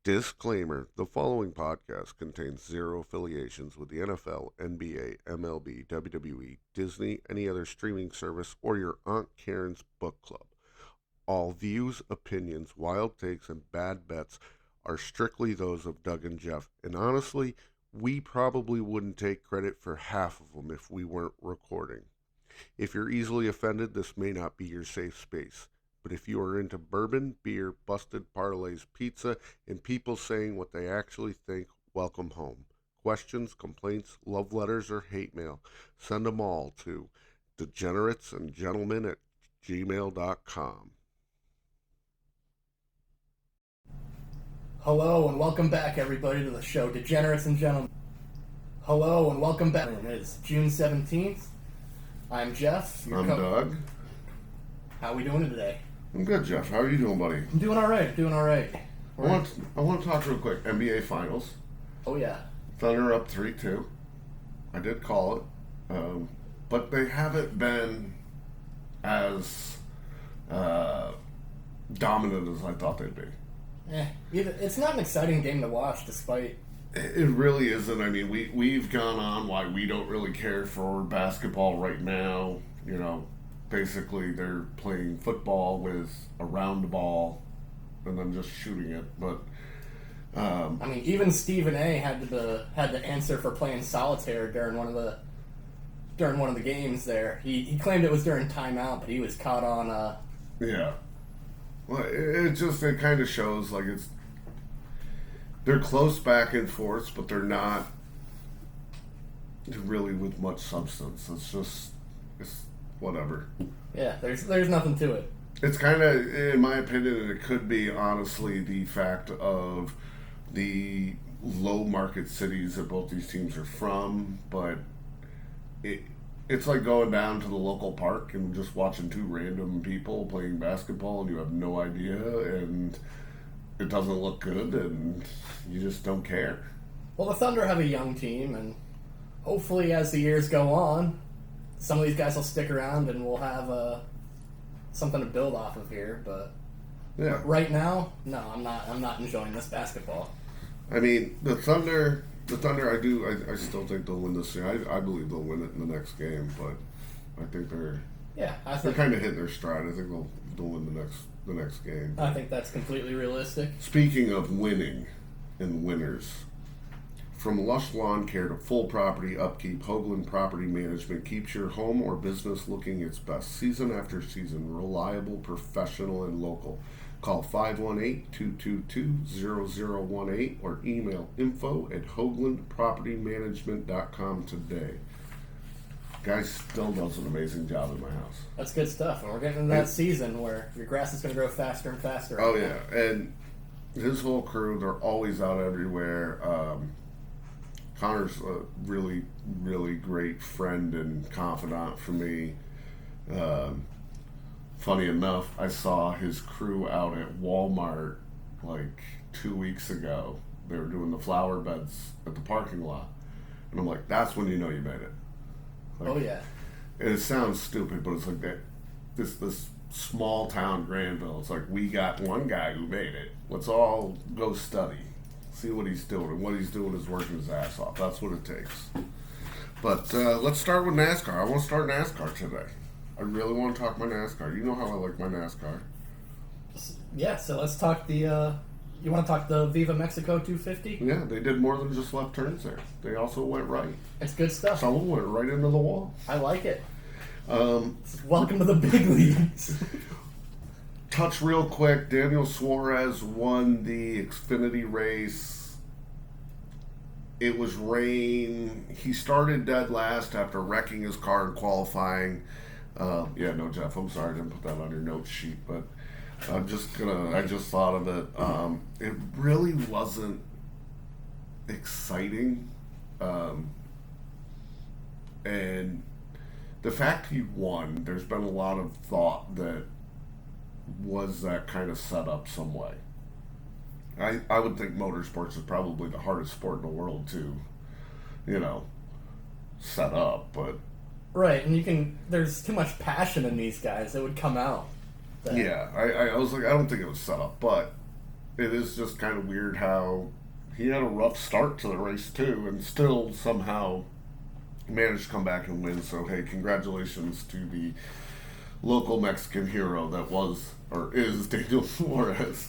Disclaimer: the following podcast contains zero affiliations with the NFL, NBA, MLB, WWE, Disney, any other streaming service, or your Aunt Karen's book club. All views, opinions, wild takes, and bad bets are strictly those of Doug and Jeff, and honestly, we probably wouldn't take credit for half of them if we weren't recording. If you're easily offended, this may not be your safe space. But if you are into bourbon, beer, busted parlays, pizza, and people saying what they actually think, welcome home. Questions, complaints, love letters, or hate mail, send them all to Degenerates and Gentlemen at gmail.com. Hello and welcome back, everybody, to the show, Degenerates and Gentlemen. Hello and welcome back. It is June 17th. I'm Jeff. I'm Doug. How are we doing today? I'm good, Jeff. How are you doing, buddy? I'm doing all right. I want to talk real quick. NBA Finals. Oh, yeah. Thunder up 3-2. I did call it. But they haven't been as dominant as I thought they'd be. It's not an exciting game to watch, despite... It really isn't. I mean, we've gone on why we don't really care for basketball right now. You know, basically they're playing football with a round ball and then just shooting it. But I mean, even Stephen A. had to answer for playing solitaire during one of the games. There, he claimed it was during timeout, but he was caught on. Yeah. Well, it kind of shows like they're close back and forth, but they're not really with much substance. It's whatever. Yeah, there's nothing to it. It's kind of, in my opinion, it could be honestly the fact of the low market cities that both these teams are from, but it's like going down to the local park and just watching two random people playing basketball and you have no idea and it doesn't look good and you just don't care. Well, the Thunder have a young team, and hopefully as the years go on, some of these guys will stick around and we'll have something to build off of here. But yeah, right now, no, I'm not enjoying this basketball. I mean, the Thunder. I still think they'll win this year. I believe they'll win it in the next game, but I think they're kind of hitting their stride. I think they'll win the next game. I think that's completely realistic. Speaking of winning and winners, from lush lawn care to full property upkeep, Hoagland Property Management keeps your home or business looking its best season after season. Reliable, professional, and local. Call 518-222-0018 or email info@hoaglandpropertymanagement.com today. Guy still does an amazing job in my house. That's good stuff. And we're getting into that season where your grass is going to grow faster and faster. Oh, yeah. And his whole crew, they're always out everywhere. Connor's a really, really great friend and confidant for me. Funny enough, I saw his crew out at Walmart like 2 weeks ago. They were doing the flower beds at the parking lot. And I'm like, that's when you know you made it. Like, oh, yeah. And it sounds stupid, but it's like that. This small town Granville. It's like, we got one guy who made it. Let's all go study. See what he's doing. And what he's doing is working his ass off. That's what it takes. But let's start with NASCAR. I want to start NASCAR today. I really want to talk my NASCAR. You know how I like my NASCAR. Yeah, so let's talk you want to talk the Viva Mexico 250? Yeah, they did more than just left turns there. They also went right. It's good stuff. Someone went right into the wall. I like it. Welcome to the big leagues. Touch real quick. Daniel Suarez won the Xfinity race. It was rain. He started dead last after wrecking his car in qualifying. Jeff, I'm sorry I didn't put that on your note sheet, but I just thought of it. It really wasn't exciting. And the fact he won, there's been a lot of thought that was that kind of set up some way. I would think motorsports is probably the hardest sport in the world to, set up, but... Right, and there's too much passion in these guys that would come out. Yeah, I was like, I don't think it was set up, but it is just kind of weird how he had a rough start to the race too, and still somehow managed to come back and win. So hey, congratulations to the local Mexican hero that was or is Daniel Suarez.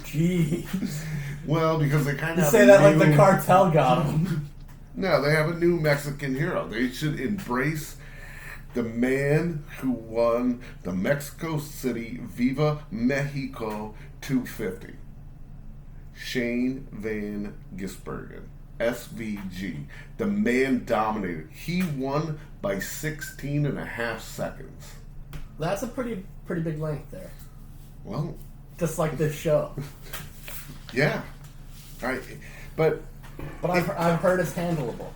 Jeez. Well, because they kind You of say that like the cartel got him. No, they have a new Mexican hero. They should embrace the man who won the Mexico City Viva Mexico 250. Shane Van Gisbergen, SVG. The man dominated. He won by 16 and a half seconds. That's a pretty big length there. Well, just like this show. Yeah. But I've heard it's handleable.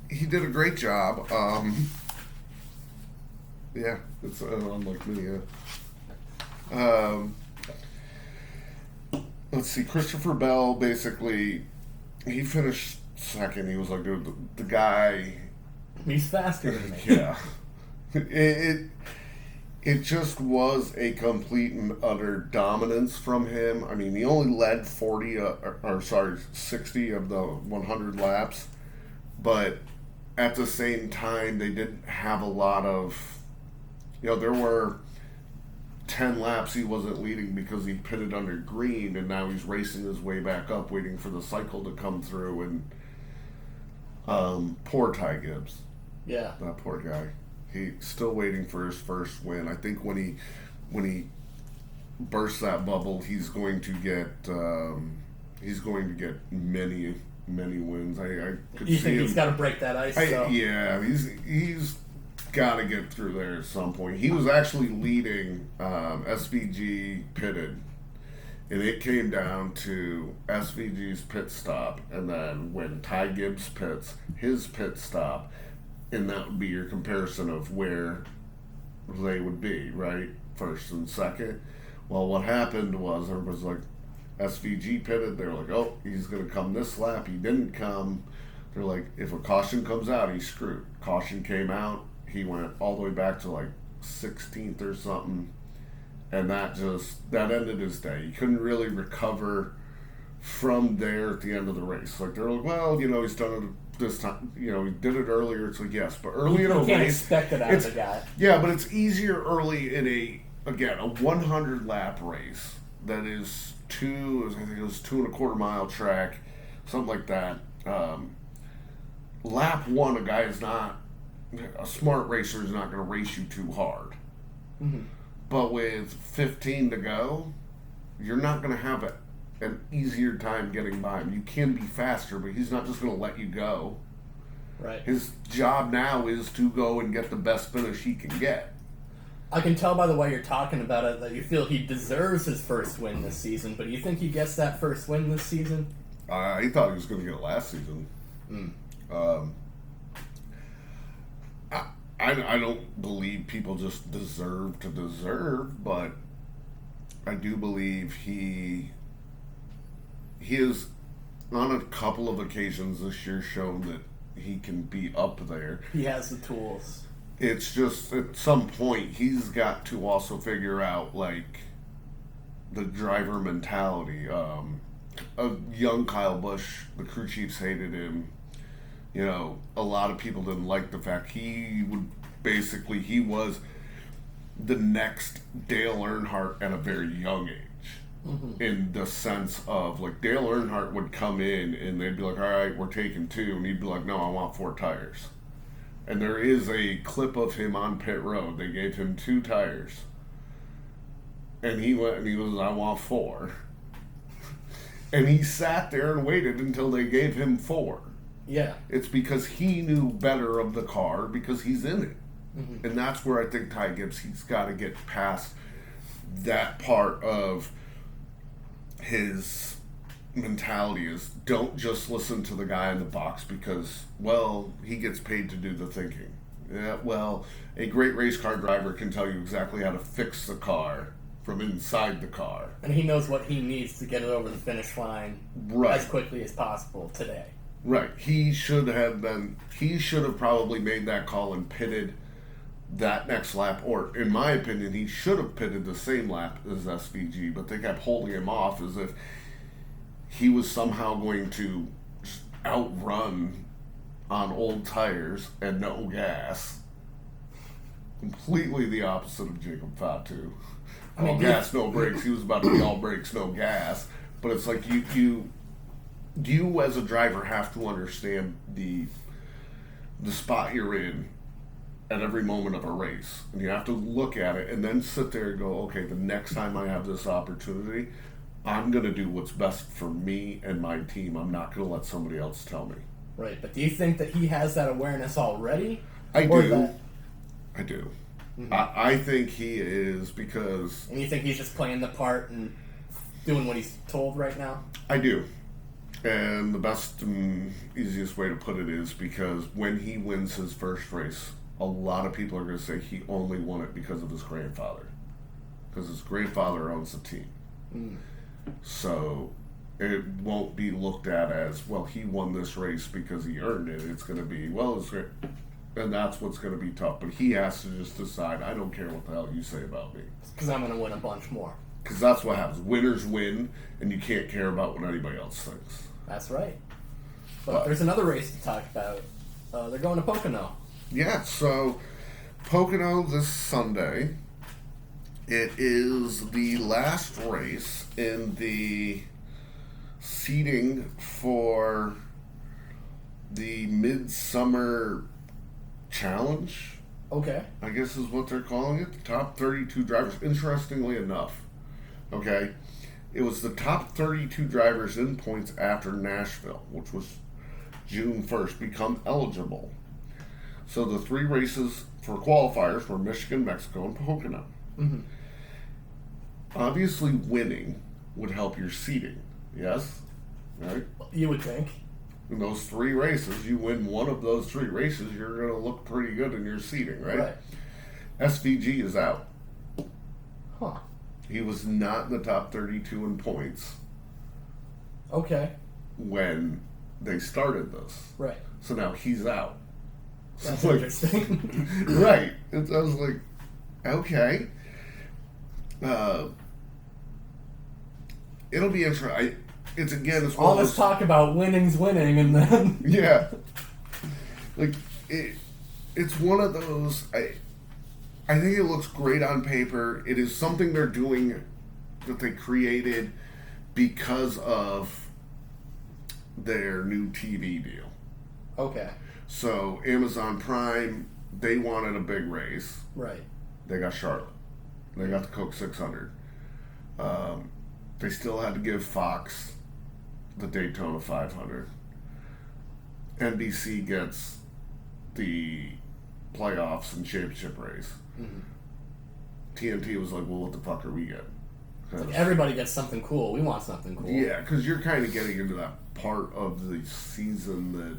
He did a great job. Yeah, it's unlike me. Yeah. Let's see. Christopher Bell basically he finished second. He was like, dude, the guy. He's faster than me. Yeah. It just was a complete and utter dominance from him. I mean, he only led 60 of the 100 laps, but at the same time, they didn't have a lot of, there were 10 laps he wasn't leading because he pitted under green, and now he's racing his way back up, waiting for the cycle to come through, and poor Ty Gibbs. Yeah. That poor guy. He's still waiting for his first win. I think when he bursts that bubble, he's going to get many wins. I could you see think him. He's got to break that ice? Yeah, he's got to get through there at some point. He was actually leading SVG pitted, and it came down to SVG's pit stop, and then when Ty Gibbs pits, his pit stop. And that would be your comparison of where they would be, right? First and second. Well, what happened was everybody's like, SVG pitted. They're like, oh, he's going to come this lap. He didn't come. They're like, if a caution comes out, he's screwed. Caution came out. He went all the way back to like 16th or something. And that ended his day. He couldn't really recover from there at the end of the race. Like, they're like, well, he's done it this time, he did it earlier. It's like, yes, but early in a race, you can't expect it out of the guy. Yeah, but it's easier early in a 100 lap race that is I think it was 2.25 mile track, something like that. Lap one, a smart racer is not going to race you too hard. Mm-hmm. But with 15 to go, you're not going to have an easier time getting by him. You can be faster, but he's not just going to let you go. Right. His job now is to go and get the best finish he can get. I can tell by the way you're talking about it that you feel he deserves his first win this season, but do you think he gets that first win this season? I thought he was going to get it last season. I don't believe people just deserve to deserve, but I do believe he has, on a couple of occasions this year, shown that he can be up there. He has the tools. It's just, at some point, he's got to also figure out, like, the driver mentality. A young Kyle Busch, the crew chiefs hated him. A lot of people didn't like the fact he was the next Dale Earnhardt at a very young age. Mm-hmm. In the sense of, like, Dale Earnhardt would come in and they'd be like, all right, we're taking 2. And he'd be like, no, I want 4 tires. And there is a clip of him on pit road. They gave him 2 tires. And he went and he was, I want 4. And he sat there and waited until they gave him 4. Yeah. It's because he knew better of the car because he's in it. Mm-hmm. And that's where I think Ty Gibbs, he's got to get past that part of his mentality is don't just listen to the guy in the box because, well, he gets paid to do the thinking. Yeah, well, a great race car driver can tell you exactly how to fix the car from inside the car. And he knows what he needs to get it over the finish line as quickly as possible today. Right. He should have probably made that call and pitted that next lap, or in my opinion, he should have pitted the same lap as SVG, but they kept holding him off as if he was somehow going to outrun on old tires and no gas. Completely the opposite of Jacob Fatu. All gas, no brakes. He was about to be all brakes, no gas. But it's like you as a driver have to understand the spot you're in at every moment of a race. And you have to look at it and then sit there and go, okay, the next time I have this opportunity, I'm going to do what's best for me and my team. I'm not going to let somebody else tell me. Right, but do you think that he has that awareness already? I do. I do. Mm-hmm. I think he is, because... And you think he's just playing the part and doing what he's told right now? I do. And the best and easiest way to put it is because when he wins his first race, a lot of people are going to say he only won it because of his grandfather. Because his grandfather owns the team. Mm. So it won't be looked at as, well, he won this race because he earned it. It's going to be, well, it's great. And that's what's going to be tough. But he has to just decide, I don't care what the hell you say about me. Because I'm going to win a bunch more. Because that's what happens. Winners win, and you can't care about what anybody else thinks. That's right. But there's another race to talk about. They're going to Pocono. Yeah, so Pocono this Sunday. It is the last race in the seeding for the Midsummer Challenge. Okay. I guess is what they're calling it. The top 32 drivers. Interestingly enough, okay, it was the top 32 drivers in points after Nashville, which was June 1st, become eligible. So the three races for qualifiers were Michigan, Mexico, and Pocono. Mm-hmm. Obviously, winning would help your seeding. Yes? Right? You would think. In those three races, you win one of those three races, you're going to look pretty good in your seeding, right? Right. SVG is out. Huh. He was not in the top 32 in points. Okay. When they started this. Right. So now he's out. That's so interesting. Right. I was like, okay. It'll be interesting. It's all this talk about winning's winning, and then yeah, like it's one of those. I think it looks great on paper. It is something they're doing that they created because of their new TV deal. Okay. So Amazon Prime, they wanted a big race. Right. They got Charlotte. They got the Coke 600. They still had to give Fox the Daytona 500. NBC gets the playoffs and championship race. Mm-hmm. TNT was like, well, what the fuck are we getting? Like everybody gets something cool. We want something cool. Yeah, because you're kind of getting into that part of the season that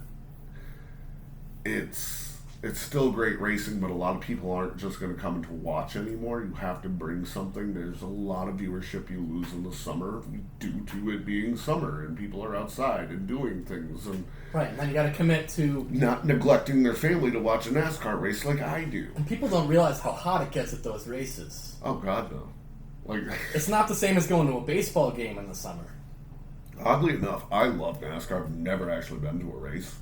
it's still great racing, but a lot of people aren't just going to come to watch anymore. You have to bring something. There's a lot of viewership you lose in the summer due to it being summer and people are outside and doing things. And right, and then you got to commit to not neglecting their family to watch a NASCAR race like I do. And people don't realize how hot it gets at those races. Oh, God, no. Like it's not the same as going to a baseball game in the summer. Oddly enough, I love NASCAR. I've never actually been to a race.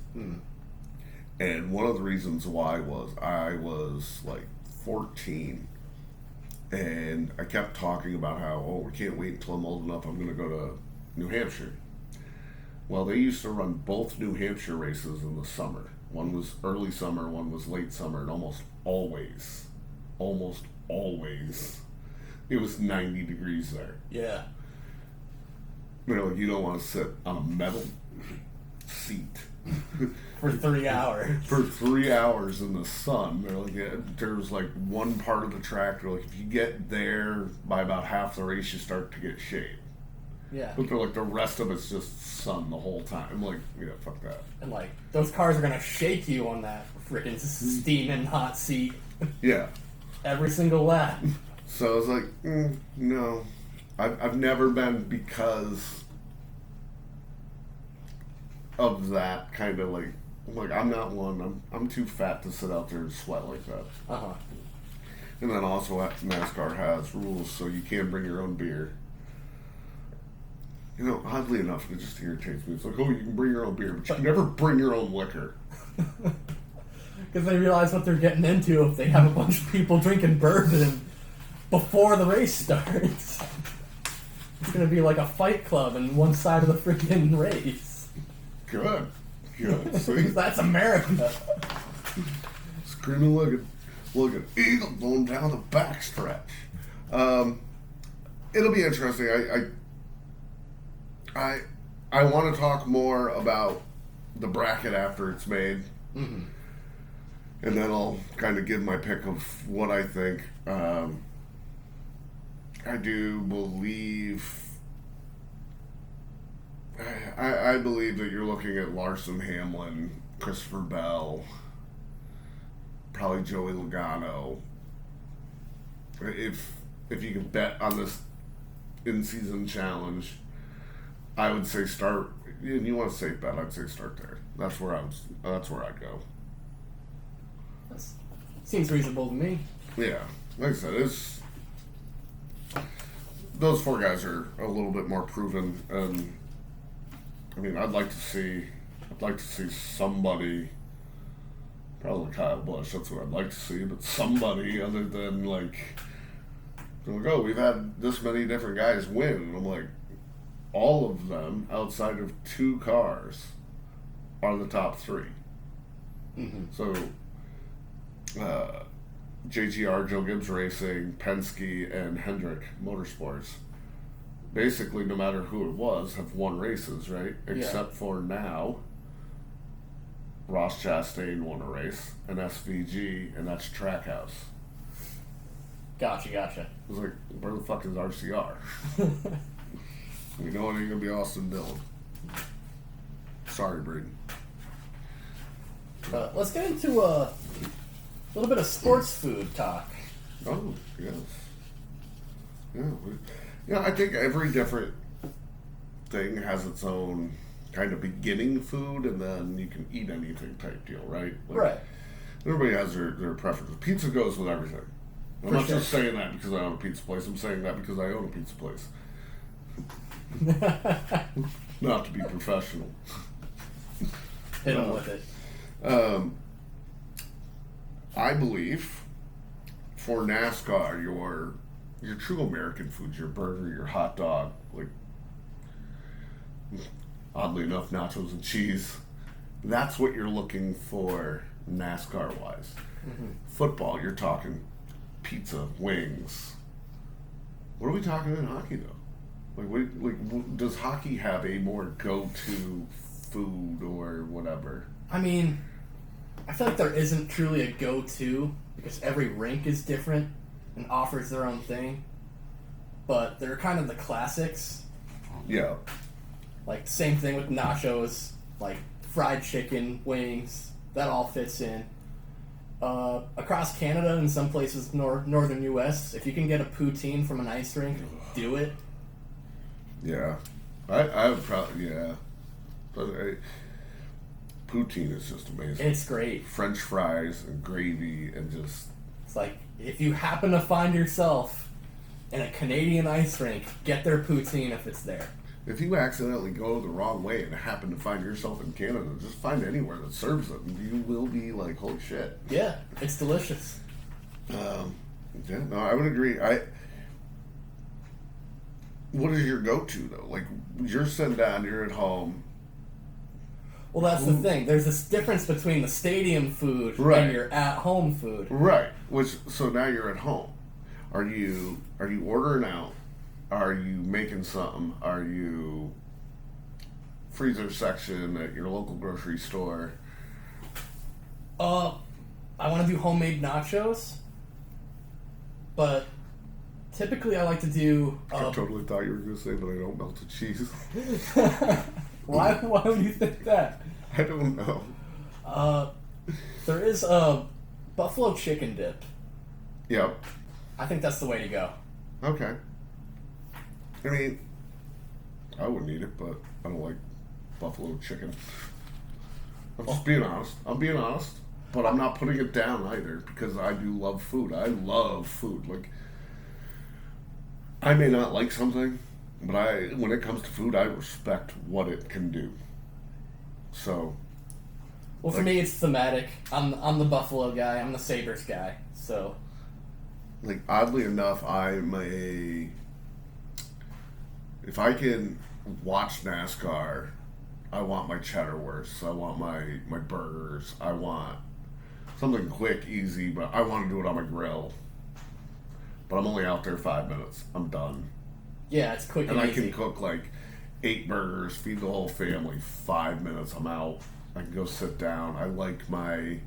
And one of the reasons why was I was like 14 and I kept talking about how, oh, we can't wait until I'm old enough, I'm going to go to New Hampshire. Well, they used to run both New Hampshire races in the summer. One was early summer, one was late summer, and almost always, it was 90 degrees there. Yeah. You don't want to sit on a metal seat. For 3 hours. For 3 hours in the sun. There was like one part of the track where if you get there by about half the race, you start to get shade. Yeah. But they're like the rest of it's just sun the whole time. I'm like, yeah, fuck that. And like those cars are gonna shake you on that freaking steaming hot seat. Yeah. Every single lap. So I was like, no. I've never been because of that kind of like I'm like, I'm not one. I'm too fat to sit out there and sweat like that. Uh-huh. And then also NASCAR has rules, so you can't bring your own beer. You know, oddly enough, it just irritates me. It's like, oh, you can bring your own beer, but you can never bring your own liquor. Because they realize what they're getting into if they have a bunch of people drinking bourbon before the race starts. It's going to be like a fight club in one side of the freaking race. Good. See? That's America. Screaming like an eagle going down the backstretch. It'll be interesting. I want to talk more about the bracket after it's made. Mm-hmm. And then I'll kind of give my pick of what I think. I do believe... I believe that you're looking at Larson, Hamlin, Christopher Bell, probably Joey Logano. If you can bet on this in-season challenge, I would say start. You want a safe bet? I'd say start there. That's where I'd go. Seems reasonable to me. Yeah, like I said, those four guys are a little bit more proven, and I mean, I'd like to see somebody, probably Kyle Busch. That's what I'd like to see, but somebody other than like, oh, we've had this many different guys win, and I'm like, all of them outside of two cars are the top three. Mm-hmm. So, JGR, Joe Gibbs Racing, Penske, and Hendrick Motorsports, basically, no matter who it was, have won races, right? Except for now, Ross Chastain won a race, and SVG, and that's Trackhouse. Gotcha. It was like, where the fuck is RCR? We know it ain't gonna be Austin Dillon. Sorry, Braden. Let's get into a little bit of sports food talk. Oh, yes. Yeah, I think every different thing has its own kind of beginning food, and then you can eat anything type deal, right? Like, Right. Everybody has their preferences. Pizza goes with everything. I'm not just saying that because I own a pizza place. I'm saying that because I own a pizza place. Not to be professional. Hit them with it. I believe for NASCAR, your true American foods, your burger, your hot dog, like oddly enough, nachos and cheese. That's what you're looking for NASCAR wise. Mm-hmm. Football, you're talking pizza, wings. What are we talking in hockey though? Does hockey have a more go-to food or whatever? I mean, I feel like there isn't truly a go-to because every rink is different and offers their own thing. But they're kind of the classics. Yeah. Like, same thing with nachos, like fried chicken, wings, that all fits in. Across Canada and some places northern U.S., if you can get a poutine from an ice rink, do it. Yeah. I would probably, yeah. But poutine is just amazing. It's great. French fries and gravy and just... It's like, if you happen to find yourself in a Canadian ice rink, get their poutine if it's there. If you accidentally go the wrong way and happen to find yourself in Canada, just find anywhere that serves it, and you will be like, holy shit. Yeah, it's delicious. Yeah, no, I would agree. What is your go-to, though? Like, you're sitting down, you're at home. Well, that's the thing. There's this difference between the stadium food and your at-home food. Right. So now you're at home. Are you ordering out? Are you making something? Are you freezer section at your local grocery store? I want to do homemade nachos, but typically I like to do... I totally thought you were going to say, but I don't melt the cheese. Why would you think that? I don't know. There is a buffalo chicken dip. Yep. I think that's the way to go. Okay. I mean, I wouldn't eat it, but I don't like buffalo chicken. I'm just being honest. I'm being honest. But I'm not putting it down either because I do love food. I love food. Like, I may not like something, but when it comes to food, I respect what it can do. So, well, for me, it's thematic. I'm the Buffalo guy. I'm the Sabres guy. So, like, oddly enough, if I can watch NASCAR, I want my cheddar wursts. I want my burgers. I want something quick, easy, but I want to do it on my grill. But I'm only out there 5 minutes. I'm done. Yeah, it's quick and I easy. can cook like 8 burgers, feed the whole family. 5 minutes, I'm out. I can go sit down. I like my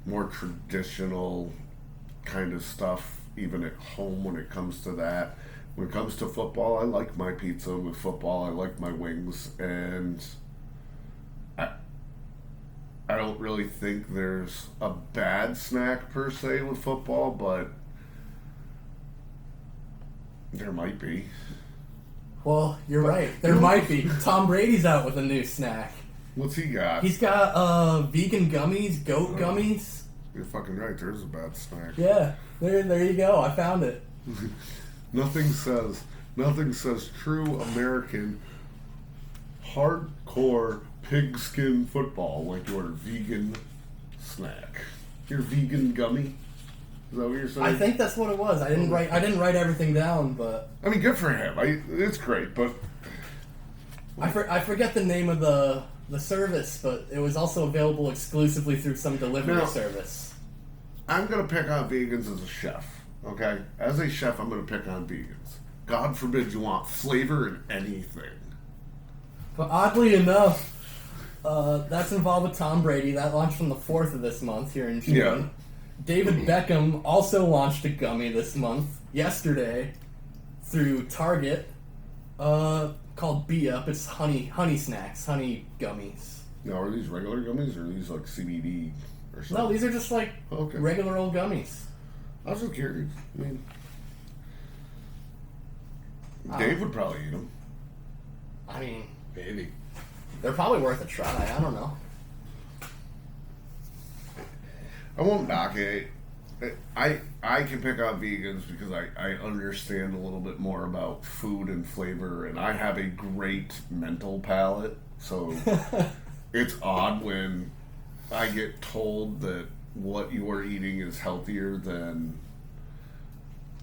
more traditional kind of stuff, even at home when it comes to that. When it comes to football, I like my pizza. With football, I like my wings. And I don't really think there's a bad snack per se with football, but there might be. Well, you're right. There might be. Tom Brady's out with a new snack. What's he got? He's got vegan gummies, goat gummies. You're fucking right. There's a bad snack. Yeah, there you go. I found it. Nothing says true American hardcore pigskin football like your vegan snack. Your vegan gummy. Is that what you're saying? I think that's what it was. I didn't write everything down, but I mean, good for him. It's great, but I forget the name of the service, but it was also available exclusively through some delivery service. I'm gonna pick on vegans as a chef. Okay, as a chef, I'm gonna pick on vegans. God forbid you want flavor in anything. But oddly enough, that's involved with Tom Brady. That launched on the 4th of this month here in June. Yeah. David Beckham also launched a gummy this month, yesterday, through Target, called Be Up. It's honey snacks, honey gummies. Now, are these regular gummies or are these like CBD or something? No, these are just like regular old gummies. I was just curious. I mean, Dave would probably eat them. I mean, Maybe. they're probably worth a try. I don't know. I won't knock it. I can pick on vegans because I understand a little bit more about food and flavor, and I have a great mental palate. So it's odd when I get told that what you are eating is healthier than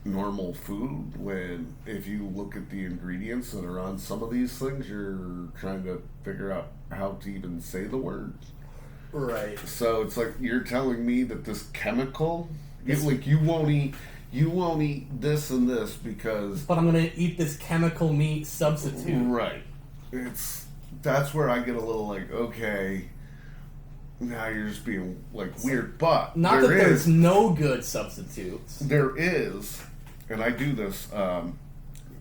normal food, when if you look at the ingredients that are on some of these things, you're trying to figure out how to even say the word. Right. So it's like you're telling me that this chemical, you won't eat this and this because. But I'm gonna eat this chemical meat substitute. Right. That's where I get a little like, okay, now you're just being like weird. But not that there's no good substitutes. There is, and I do this.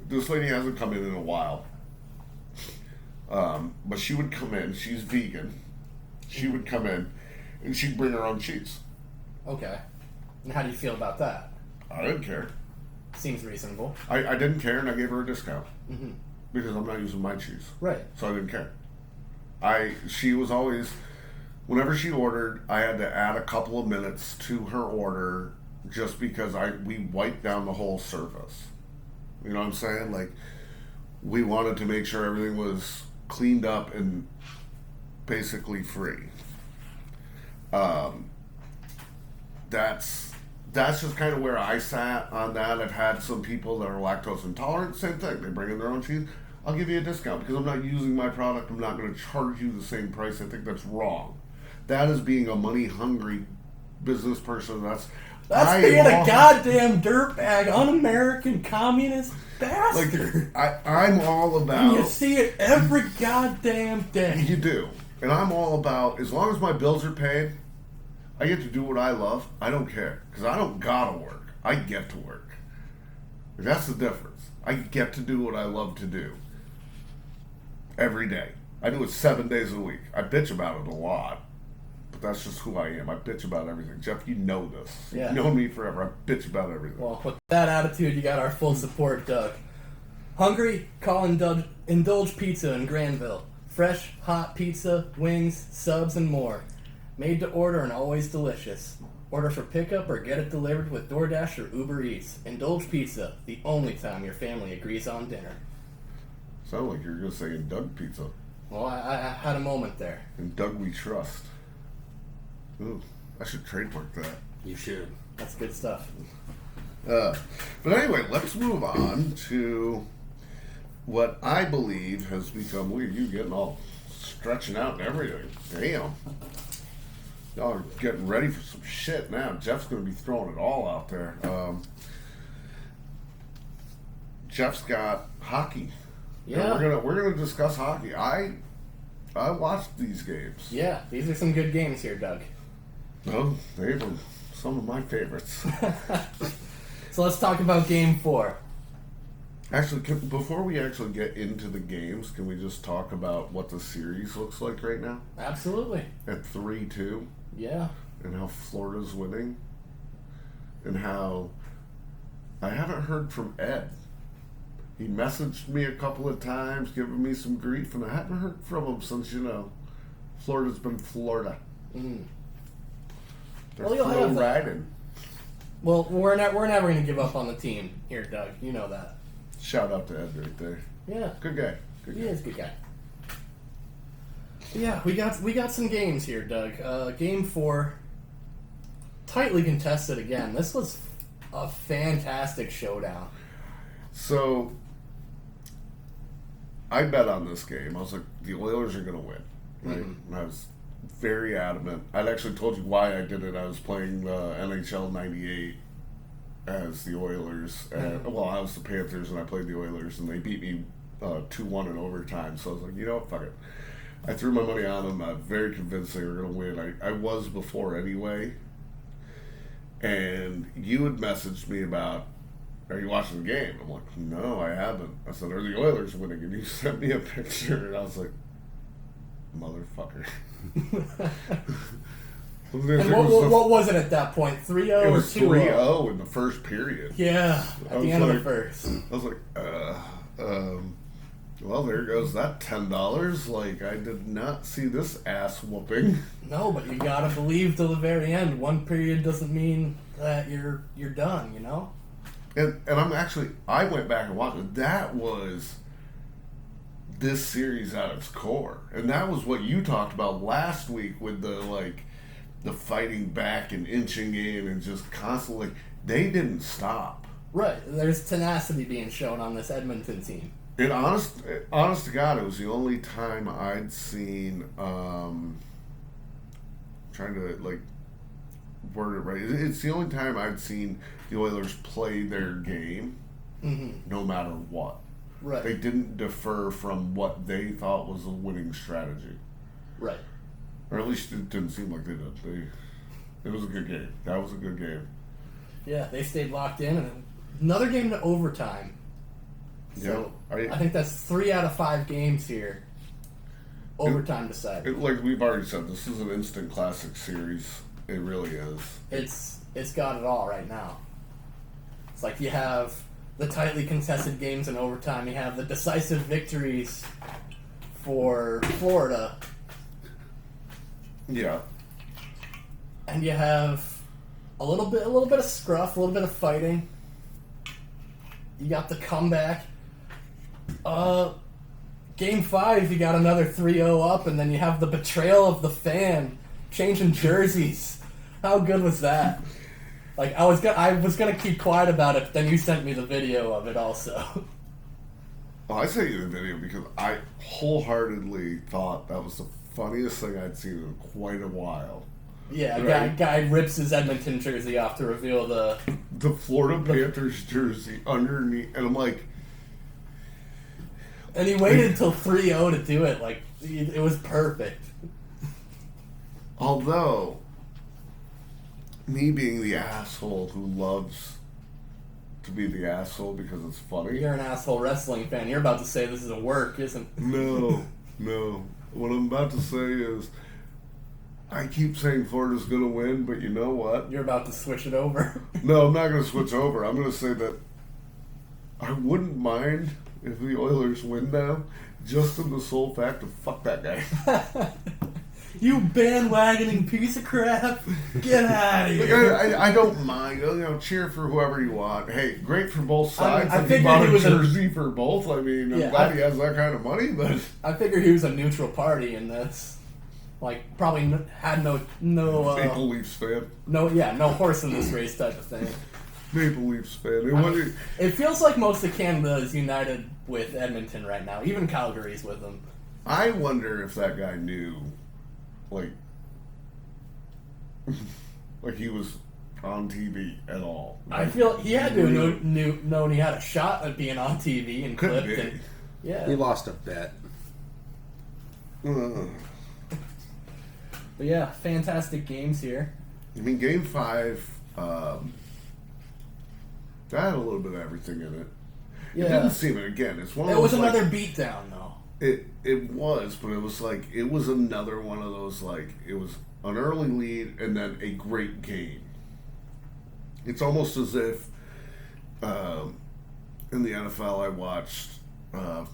This lady hasn't come in a while, but she would come in. She's vegan. She would come in, and she'd bring her own cheese. Okay. And how do you feel about that? I didn't care. Seems reasonable. I didn't care, and I gave her a discount. Mm-hmm. Because I'm not using my cheese. Right. So I didn't care. She was always, whenever she ordered, I had to add a couple of minutes to her order just because we wiped down the whole service. You know what I'm saying? Like, we wanted to make sure everything was cleaned up and basically free. That's just kind of where I sat on that. I've had some people that are lactose intolerant, same thing. They bring in their own cheese. I'll give you a discount because I'm not using my product. I'm not going to charge you the same price. I think that's wrong. That is being a money-hungry business person. That's being a goddamn dirtbag, un-American, communist bastard. Like, I'm all about... And you see it every goddamn day. You do. And I'm all about, as long as my bills are paid, I get to do what I love. I don't care. Because I don't gotta work. I get to work. That's the difference. I get to do what I love to do. Every day. I do it 7 days a week. I bitch about it a lot. But that's just who I am. I bitch about everything. Jeff, you know this. Yeah. You've known me forever. I bitch about everything. Well, with that attitude, you got our full support, Doug. Hungry? Call Indulge Pizza in Granville. Fresh, hot pizza, wings, subs, and more. Made to order and always delicious. Order for pickup or get it delivered with DoorDash or Uber Eats. Indulge Pizza, the only time your family agrees on dinner. Sound like you're going to say in Doug Pizza. Well, I had a moment there. In Doug we trust. Ooh, I should trademark that. You should. That's good stuff. But anyway, let's move on to what I believe has become weird. You getting all stretching out and everything. Damn. Y'all are getting ready for some shit now. Jeff's going to be throwing it all out there. Jeff's got hockey. Yeah. And we're gonna discuss hockey. I watched these games. Yeah, these are some good games here, Doug. No, they were some of my favorites. So let's talk about Game 4. Actually, before we actually get into the games, can we just talk about what the series looks like right now? Absolutely. At 3-2, Yeah. and how Florida's winning, and how I haven't heard from Ed. He messaged me a couple of times, giving me some grief, and I haven't heard from him since, Florida's been Florida. Mm. They're Well, you'll have that. riding. Well, we're never going to give up on the team here, Doug. You know that. Shout out to Ed right there. Yeah. Good guy. Good He guy. is a good guy. Yeah, we got some games here, Doug. Game 4, tightly contested again. This was a fantastic showdown. So, I bet on this game. I was like, the Oilers are going to win. Right? Mm-hmm. And I was very adamant. I'd actually told you why I did it. I was playing NHL 98 as the Oilers. And, well, I was the Panthers, and I played the Oilers, and they beat me 2-1 in overtime. So I was like, you know what, fuck it. I threw my money on them. I'm very convinced they were going to win. I was before anyway. And you had messaged me about, are you watching the game? I'm like, no, I haven't. I said, are the Oilers winning? And you sent me a picture, and I was like, motherfucker. And what was it at that point? 3-0 It or was 2-0? 3-0 in the first period. Yeah, at the end of the like- first. I was like, well, there goes that $10. Like, I did not see this ass whooping. No, but you gotta believe till the very end. One period doesn't mean that you're done, you know? And I went back and watched it. That was this series at its core. And that was what you talked about last week with the fighting back and inching in and just constantly. They didn't stop. Right. There's tenacity being shown on this Edmonton team. And honest to God, it was the only time I'd seen, trying to, word it right. It's the only time I'd seen the Oilers play their game, no matter what. Right. They didn't defer from what they thought was a winning strategy. Right. Or at least it didn't seem like they did. It was a good game. That was a good game. Yeah, they stayed locked in. And another game to overtime. So Yeah. I think that's 3 out of 5 games here. Overtime decided. Like we've already said, this is an instant classic series. It really is. It's got it all right now. It's like you have the tightly contested games in overtime. You have the decisive victories for Florida, Yeah. and you have a little bit of scruff, a little bit of fighting. You got the comeback. Game 5, you got another 3-0 up, and then you have the betrayal of the fan, changing jerseys. How good was that? Like, I was gonna keep quiet about it, but then you sent me the video of it also. Oh, I sent you the video because I wholeheartedly thought that was the funniest thing I'd seen in quite a while. Yeah, Right. guy rips his Edmonton jersey off to reveal the Florida Panthers jersey underneath, and I'm like, and he waited until 3-0 to do it. Like, it was perfect. although me being the asshole who loves to be the asshole because it's funny. You're an asshole wrestling fan. You're about to say this is a work, isn't it? No. What I'm about to say is, I keep saying Florida's going to win, but you know what? You're about to switch it over. No, I'm not going to switch over. I'm going to say that I wouldn't mind if the Oilers win now, just in the sole fact of fuck that guy. You bandwagoning piece of crap! Get out of Like, here! I don't mind. Cheer for whoever you want. Hey, great for both sides. I If figured he bought he a was jersey for both. I mean, I'm Yeah, glad he has that kind of money, but I figured he was a neutral party, and that's like probably had no Maple Leafs fan. no horse in this race type of thing. Maple Leafs fan. It feels like most of Canada is united with Edmonton right now. Even Calgary's with them. I wonder if that guy knew, like he was on TV at all. I feel he had to have known he had a shot at being on TV and Could clipped. be. And, yeah. He lost a bet. But yeah, fantastic games here. I mean, Game 5, that had a little bit of everything in it. Yeah. It didn't seem it again. It's one of It those, was like, another beatdown, though. It was, but it was another one of those, like, it was an early lead and then a great game. It's almost as if in the NFL I watched, I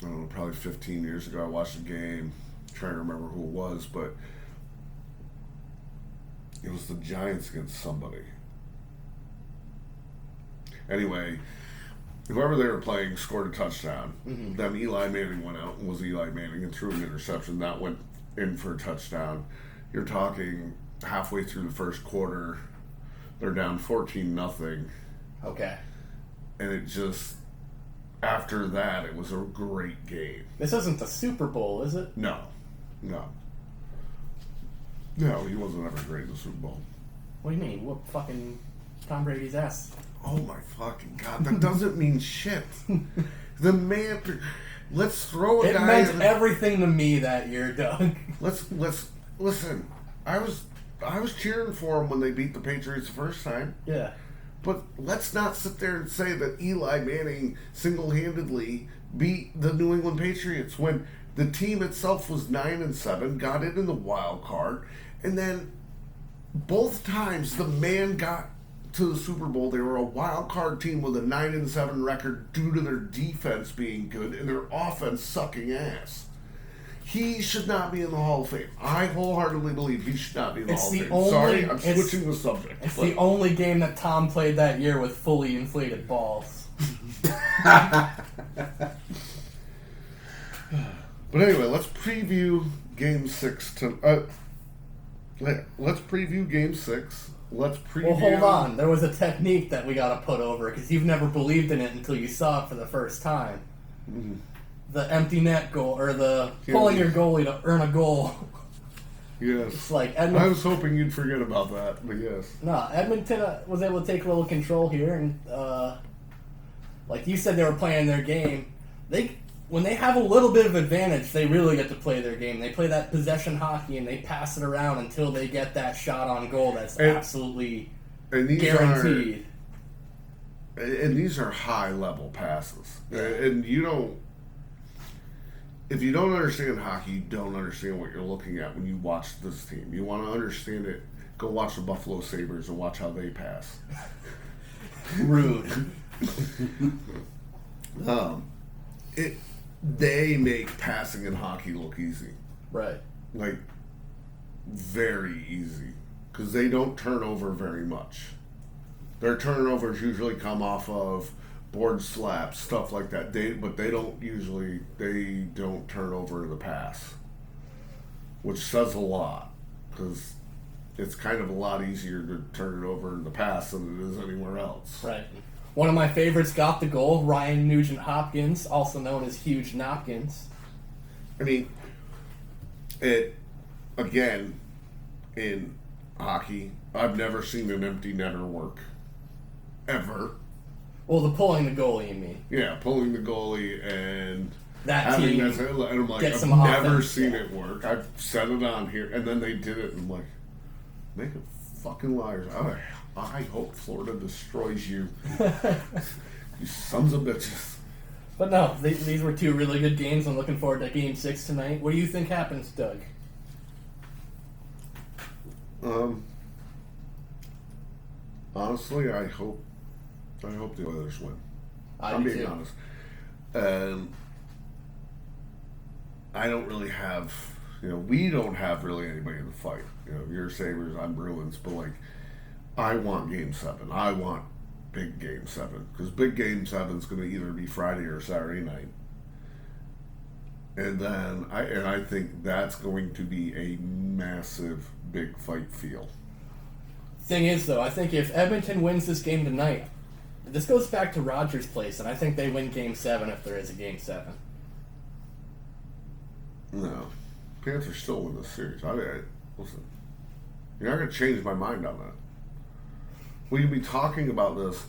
don't know, probably 15 years ago, I watched a game. I'm trying to remember who it was, but it was the Giants against somebody. Anyway, whoever they were playing scored a touchdown. Mm-hmm. Then Eli Manning went out and was Eli Manning and threw an interception. That went in for a touchdown. You're talking halfway through the first quarter, they're down 14-0. Okay. And it just, after that, it was a great game. This isn't the Super Bowl, is it? No, he wasn't ever great in the Super Bowl. What do you mean? Whoop fucking Tom Brady's ass. Oh my fucking God, that doesn't mean shit. The man, let's throw a It guy. meant everything to me that year, Doug. Let's listen. I was cheering for him when they beat the Patriots the first time. Yeah. But let's not sit there and say that Eli Manning single-handedly beat the New England Patriots when the team itself was 9-7, got it in the wild card, and then both times the man got to the Super Bowl, they were a wild card team with a 9-7 record due to their defense being good and their offense sucking ass. He should not be in the Hall of Fame. I wholeheartedly believe he should not be in the Hall of Fame. Sorry, I'm switching the subject. It's the only game that Tom played that year with fully inflated balls. But anyway, let's preview Game 6. Let's preview Game 6. Let's preview... Well, hold on. There was a technique that we got to put over because you've never believed in it until you saw it for the first time. Mm-hmm. The empty net goal, or the pulling your goalie to earn a goal. Yes. It's like I was hoping you'd forget about that, but yes. No, Edmonton was able to take a little control here, and like you said, they were playing their game. When they have a little bit of advantage, they really get to play their game. They play that possession hockey, and they pass it around until they get that shot on goal that's absolutely guaranteed. And these are high-level passes. And you don't... If you don't understand hockey, you don't understand what you're looking at when you watch this team. You want to understand it, go watch the Buffalo Sabres and watch how they pass. Rude. They make passing in hockey look easy. Right. Like, very easy. Because they don't turn over very much. Their turnovers usually come off of board slaps, stuff like that. But they don't turn over the pass. Which says a lot. Because it's kind of a lot easier to turn it over in the pass than it is anywhere else. Right. One of my favorites got the goal, Ryan Nugent-Hopkins, also known as Huge Nopkins. I mean, again, in hockey, I've never seen an empty netter work. Ever. Well, the pulling the goalie, you mean? Yeah, pulling the goalie and that having team that. And I'm like, I've never seen it work. I've said it on here, and then they did it, and I'm like, make it fucking liars. I hope Florida destroys you. You sons of bitches. But no, these were two really good games. I'm looking forward to Game 6 tonight. What do you think happens, Doug? Honestly, I hope the Oilers win. I'm being too. honest. And I don't really have, we don't have really anybody in the fight. You're Sabres, I'm Bruins, but like, I want Game 7. I want big Game 7. Because big Game 7 is going to either be Friday or Saturday night. And then, I think that's going to be a massive, big fight feel. Thing is, though, I think if Edmonton wins this game tonight, this goes back to Rogers Place, and I think they win Game 7 if there is a Game 7. No. Panthers still win this series. Listen, you're not going to change my mind on that. We can be talking about this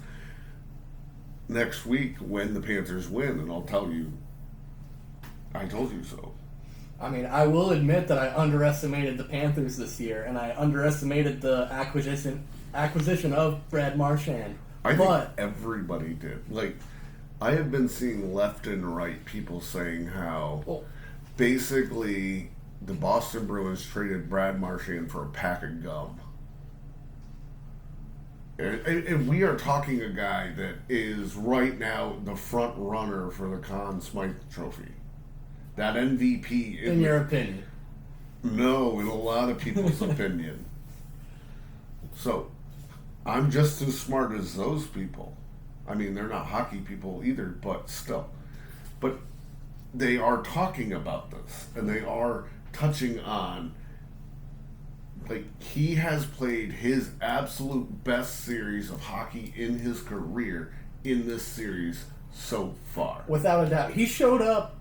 next week when the Panthers win, and I'll tell you, I told you so. I mean, I will admit that I underestimated the Panthers this year, and I underestimated the acquisition of Brad Marchand. I think everybody did. Like, I have been seeing left and right people saying how basically the Boston Bruins traded Brad Marchand for a pack of gum. And we are talking a guy that is right now the front runner for the Conn Smythe Trophy. That MVP. In your opinion? No, in a lot of people's opinion. So, I'm just as smart as those people. I mean, they're not hockey people either, but still. But they are talking about this, and they are touching on, like, he has played his absolute best series of hockey in his career in this series so far. Without a doubt. He showed up.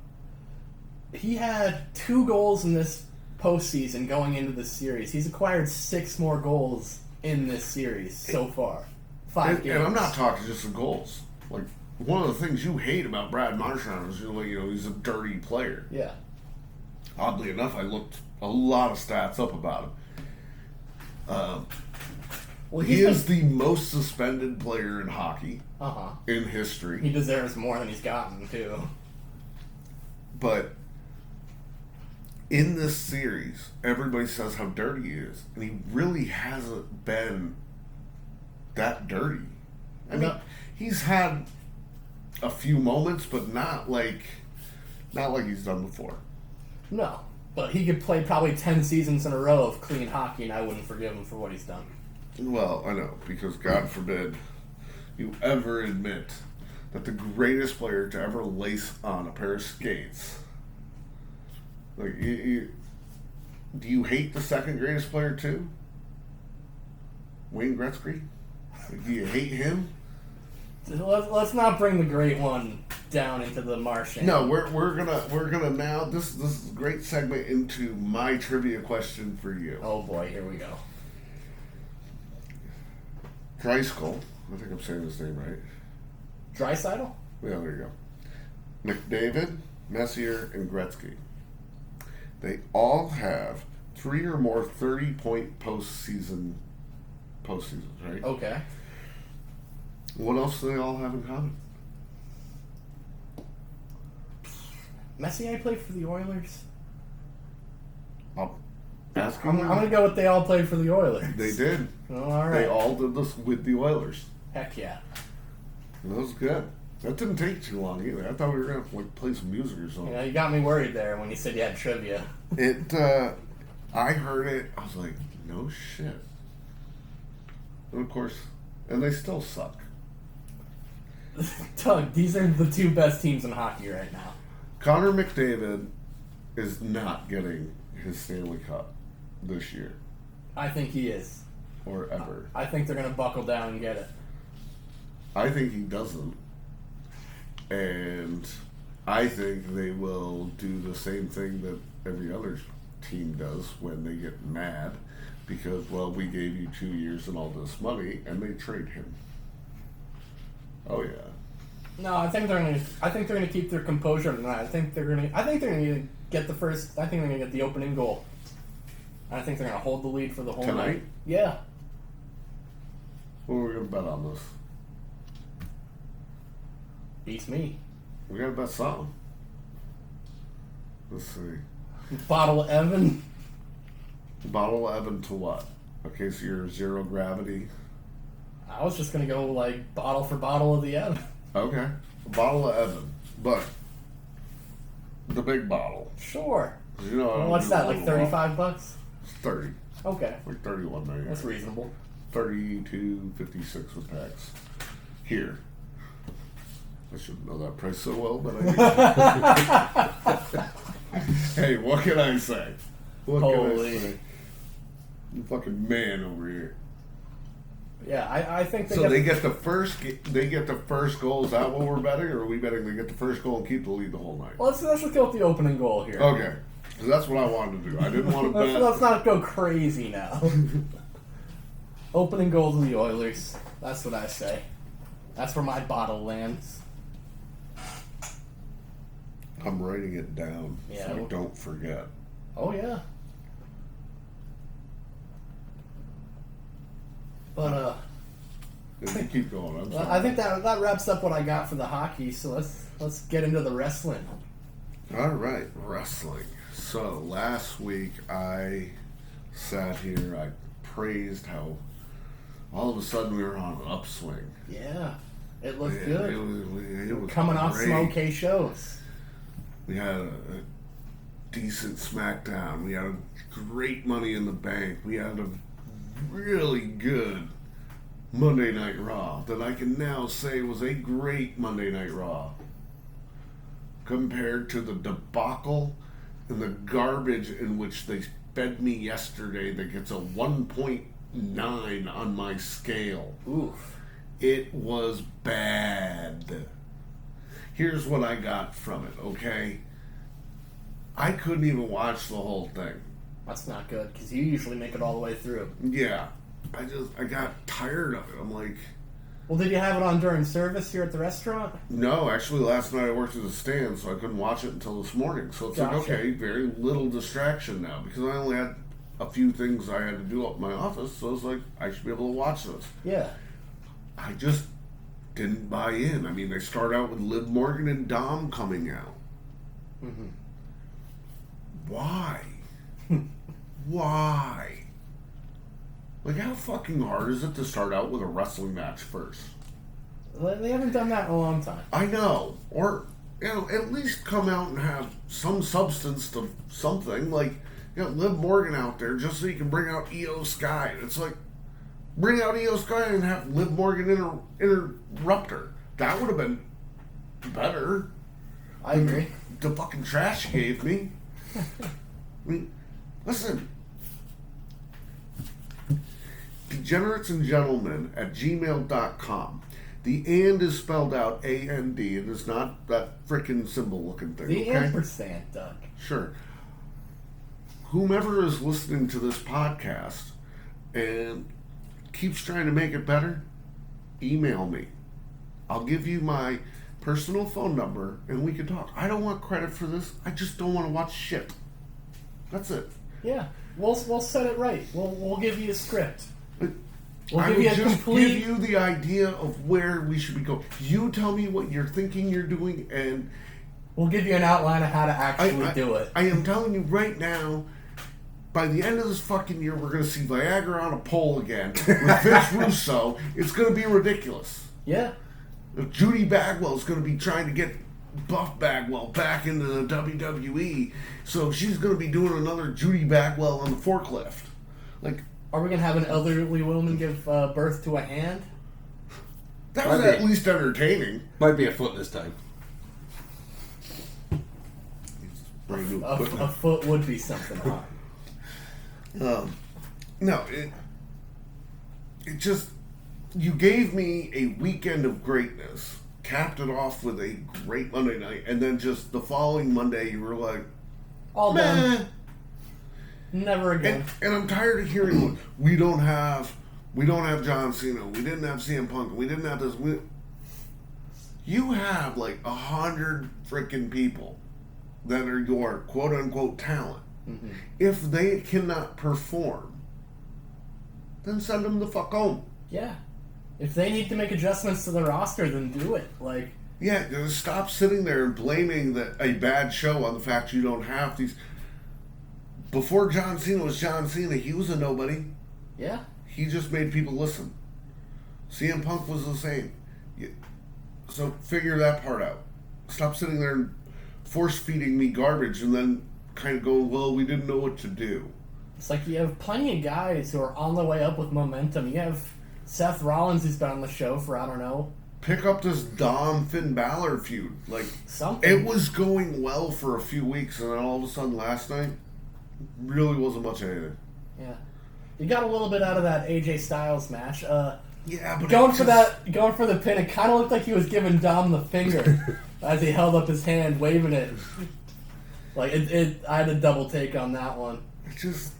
He had 2 goals in this postseason going into the series. He's acquired 6 more goals in this series so far. 5 games. And I'm not talking just the goals. Like, one of the things you hate about Brad Marchand is, he's a dirty player. Yeah. Oddly enough, I looked a lot of stats up about him. He is the most suspended player in hockey in history. He deserves more than he's gotten, too. But in this series, everybody says how dirty he is, and he really hasn't been that dirty. I mean, he's had a few moments, but not like he's done before. No, but he could play probably 10 seasons in a row of clean hockey, and I wouldn't forgive him for what he's done. Well, I know, because God forbid you ever admit that the greatest player to ever lace on a pair of skates. Like, do you hate the second greatest player too? Wayne Gretzky? Like, do you hate him? Let's not bring the great one down into the Martian. No, we're gonna now. This is a great segment into my trivia question for you. Oh boy, here we go. Dreisaitl, I think I'm saying his name right. Draisaitl? Yeah, there you go. McDavid, Messier, and Gretzky. They all have 3 or more 30-point postseasons, right? Okay. What else do they all have in common? Messier played for the Oilers? I'm asking I'm going to go with they all played for the Oilers. They did. Oh, all right. They all did this with the Oilers. Heck yeah. That was good. That didn't take too long either. I thought we were going to play some music or something. You got me worried there when you said you had trivia. I heard it. I was like, no shit. And of course, and they still suck. Doug, these are the 2 best teams in hockey right now. Connor McDavid is not getting his Stanley Cup this year. I think he is. Or ever. I think they're going to buckle down and get it. I think he doesn't. And I think they will do the same thing that every other team does when they get mad because, well, we gave you 2 years and all this money, and they trade him. Oh yeah. No, I think they're going to keep their composure tonight. I think they're going to get the first. I think they're going to get the opening goal. I think they're going to hold the lead for the whole Tonight? night. Yeah. What are we going to bet on this? Beats me. We got to bet something. Let's see. Bottle Evan. Bottle Evan to what? Okay, so you're zero gravity. I was just going to go like bottle for bottle of the Evan. Okay. A bottle of Evan. but the big bottle. Sure. You know, Well, what's that, like $35? It's 30. Okay. Like 31 maybe. That's reasonable. 32.56 with tax. Here. I shouldn't know that price so well, but I do. Hey, what can I say? What can I say? You fucking man over here. Yeah, I think they get the first. They get the first goal. Is that what we're betting, or are we betting they get the first goal and keep the lead the whole night? Well, let's go with the opening goal here. Okay, because that's what I wanted to do. I didn't want to bet. Let's not go crazy now. Opening goal to the Oilers. That's what I say. That's where my bottle lands. I'm writing it down so I don't forget. Oh yeah. But keep going. I think that wraps up what I got for the hockey. So let's get into the wrestling. All right, wrestling. So last week I sat here. I praised how all of a sudden we were on an upswing. Yeah, it looked good. It was coming off great. some okay shows. We had a decent SmackDown. We had a great Money in the Bank. We had a really good Monday Night Raw that I can now say was a great Monday Night Raw compared to the debacle and the garbage in which they fed me yesterday that gets a 1.9 on my scale. Oof. It was bad. Here's what I got from it, okay? I couldn't even watch the whole thing. That's not good, because you usually make it all the way through. Yeah. I got tired of it. I'm like... Well, did you have it on during service here at the restaurant? No, actually last night I worked at the stand, so I couldn't watch it until this morning. So it's Gotcha. like, okay, very little distraction now, because I only had a few things I had to do up in my office, so it's like, I should be able to watch this. Yeah. I just didn't buy in. I mean, they start out with Liv Morgan and Dom coming out. Mm-hmm. Why? Why? Like, how fucking hard is it to start out with a wrestling match first? They haven't done that in a long time. I know. Or, at least come out and have some substance to something. Like, Liv Morgan out there just so you can bring out Io Sky. It's like, bring out Io Sky and have Liv Morgan interrupt her. That would have been better. I agree. The fucking trash you gave me. I mean, listen. Degenerates and gentlemen at gmail.com. The and is spelled out A-N-D. It is not that frickin' symbol looking thing. The okay? ampersand, Doug. Sure. Whomever is listening to this podcast and keeps trying to make it better, email me. I'll give you my personal phone number and we can talk. I don't want credit for this. I just don't want to watch shit. That's it. Yeah. We'll set it right. We'll give you a script. We'll I give will you a just complete... give you the idea of where we should be going. You tell me what you're thinking you're doing, and we'll give you an outline of how to actually do it. I am telling you right now, by the end of this fucking year, we're going to see Viagra on a pole again with Vince Russo. It's going to be ridiculous. Yeah. Judy Bagwell is going to be trying to get Buff Bagwell back into the WWE, so she's going to be doing another Judy Bagwell on the forklift. Like, are we going to have an elderly woman give birth to a hand? that was at least entertaining. Might be a foot this time. Brand new A foot would be something, huh? No, it just, you gave me a weekend of greatness, capped it off with a great Monday night, and then just the following Monday you were like, all done. Never again. And I'm tired of hearing we don't have John Cena, we didn't have CM Punk, we didn't have this. You have like 100 freaking people that are your quote unquote talent. Mm-hmm. If they cannot perform, then send them the fuck home. Yeah. If they need to make adjustments to the roster, then do it. Like, yeah, just stop sitting there and blaming a bad show on the fact you don't have these. Before John Cena was John Cena, he was a nobody. yeah. He just made people listen. CM Punk was the same. So figure that part out. Stop sitting there and force feeding me garbage and then kind of go, well, we didn't know what to do. It's like you have plenty of guys who are on the way up with momentum. You have Seth Rollins, who's been on the show for, I don't know. Pick up this Dom Finn Balor feud. Like, something. It was going well for a few weeks, and then all of a sudden last night, really wasn't much of anything. Yeah. You got a little bit out of that AJ Styles match. Yeah, but going for the pin, it kind of looked like he was giving Dom the finger as he held up his hand, waving it. Like, I had a double take on that one. It's just,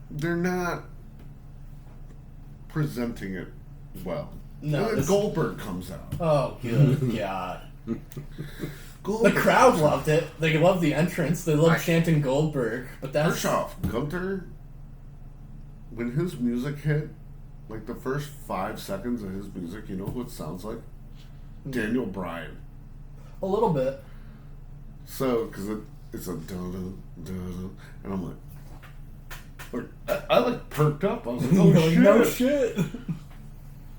they're not presenting it well. No, and then Goldberg comes out. Oh, good God. Goldberg. The crowd loved it. They loved the entrance. They loved chanting Goldberg. But that's... First off, Gunther, when his music hit, like the first 5 seconds of his music, you know what it sounds like? Daniel Bryan. A little bit. So, because it's a dun dun, and I'm like, I like perked up. I was like, oh shit. No shit.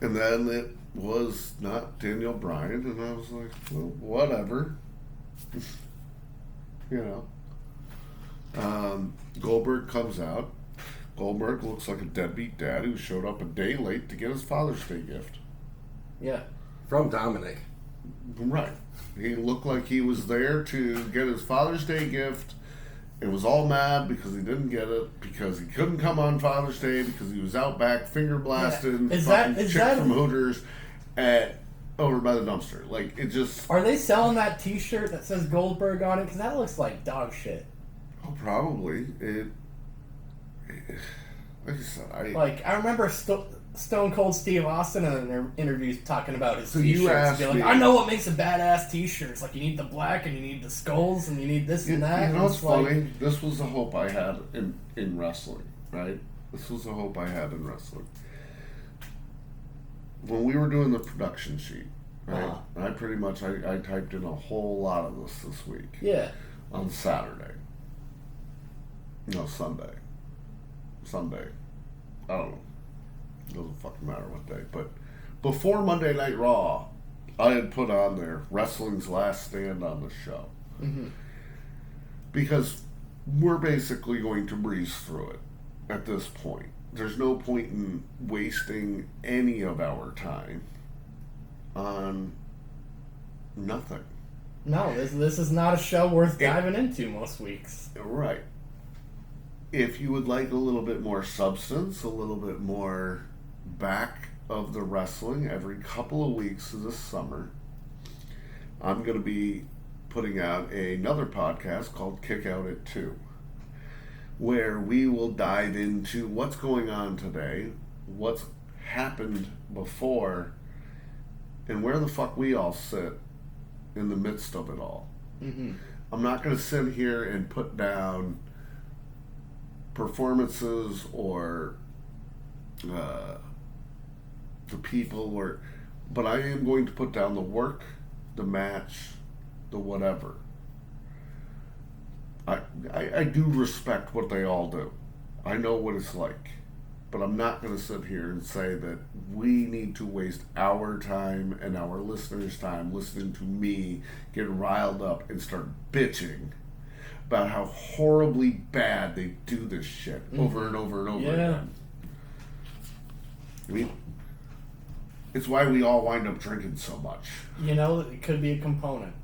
And then it was not Daniel Bryan, and I was like, well, whatever. You know. Goldberg comes out. Goldberg looks like a deadbeat dad who showed up a day late to get his Father's Day gift. Yeah. From Dominic. Right. He looked like he was there to get his Father's Day gift and was all mad because he didn't get it, because he couldn't come on Father's Day because he was out back finger blasting Is fucking that chick from Hooters over by the dumpster. Like, it just... Are they selling that t-shirt that says Goldberg on it? Because that looks like dog shit. Oh, probably. Like I said, I remember Stone Cold Steve Austin in an interview talking about his So t-shirts. you asked me, I know what makes a badass t-shirt. It's like you need the black and you need the skulls and you need this and that. You know what's funny? Like, This was the hope I had in wrestling, right? This was the hope I had in wrestling. When we were doing the production sheet, right? I pretty much, I typed in a whole lot of this week. Yeah. On Saturday. No, Sunday. I don't know. It doesn't fucking matter what day. But before Monday Night Raw, I had put on there Wrestling's Last Stand on the show. Mm-hmm. Because we're basically going to breeze through it at this point. There's no point in wasting any of our time on nothing. No, this is not a show worth diving into most weeks. Right. If you would like a little bit more substance, a little bit more back of the wrestling every couple of weeks this summer, I'm going to be putting out another podcast called Kick Out at 2, where we will dive into what's going on today, what's happened before, and where the fuck we all sit in the midst of it all. Mm-hmm. I'm not going to sit here and put down performances or the people, but I am going to put down the work, the match, the whatever. I do respect what they all do. I know what it's like. But I'm not going to sit here and say that we need to waste our time and our listeners' time listening to me get riled up and start bitching about how horribly bad they do this shit over and over and over again. I mean, it's why we all wind up drinking so much. You know, it could be a component.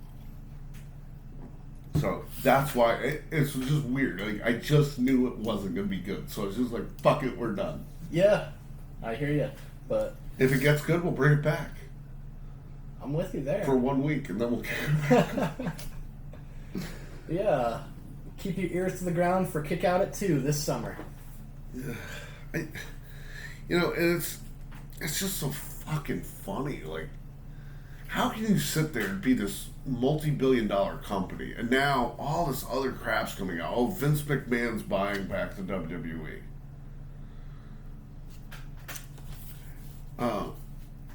So that's why it's just weird. Like, I just knew it wasn't going to be good. So it's just like, fuck it, we're done. Yeah, I hear you. But if it gets good, we'll bring it back. I'm with you there. For 1 week, and then we'll get it back. Yeah. Keep your ears to the ground for Kick Out at 2 this summer. And it's just so fucking funny. Like, how can you sit there and be this multi-billion-dollar company, and now all this other crap's coming out? Oh, Vince McMahon's buying back the WWE.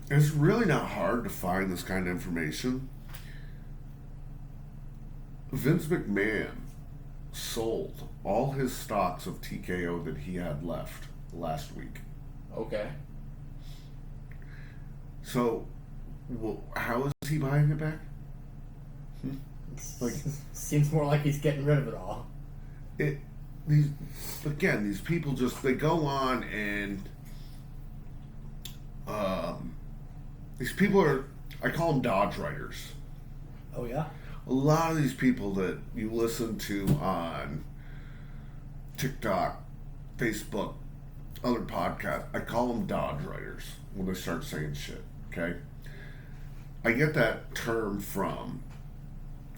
It's really not hard to find this kind of information. Vince McMahon sold all his stocks of TKO that he had left last week. Okay. So, how is he buying it back? Like, Seems more like he's getting rid of it all. it these people just, they go on and these people are, I call them Dodge riders. Oh yeah. A lot of these people that you listen to on TikTok, Facebook, other podcasts, I call them Dodge riders when they start saying shit. Okay, I get that term from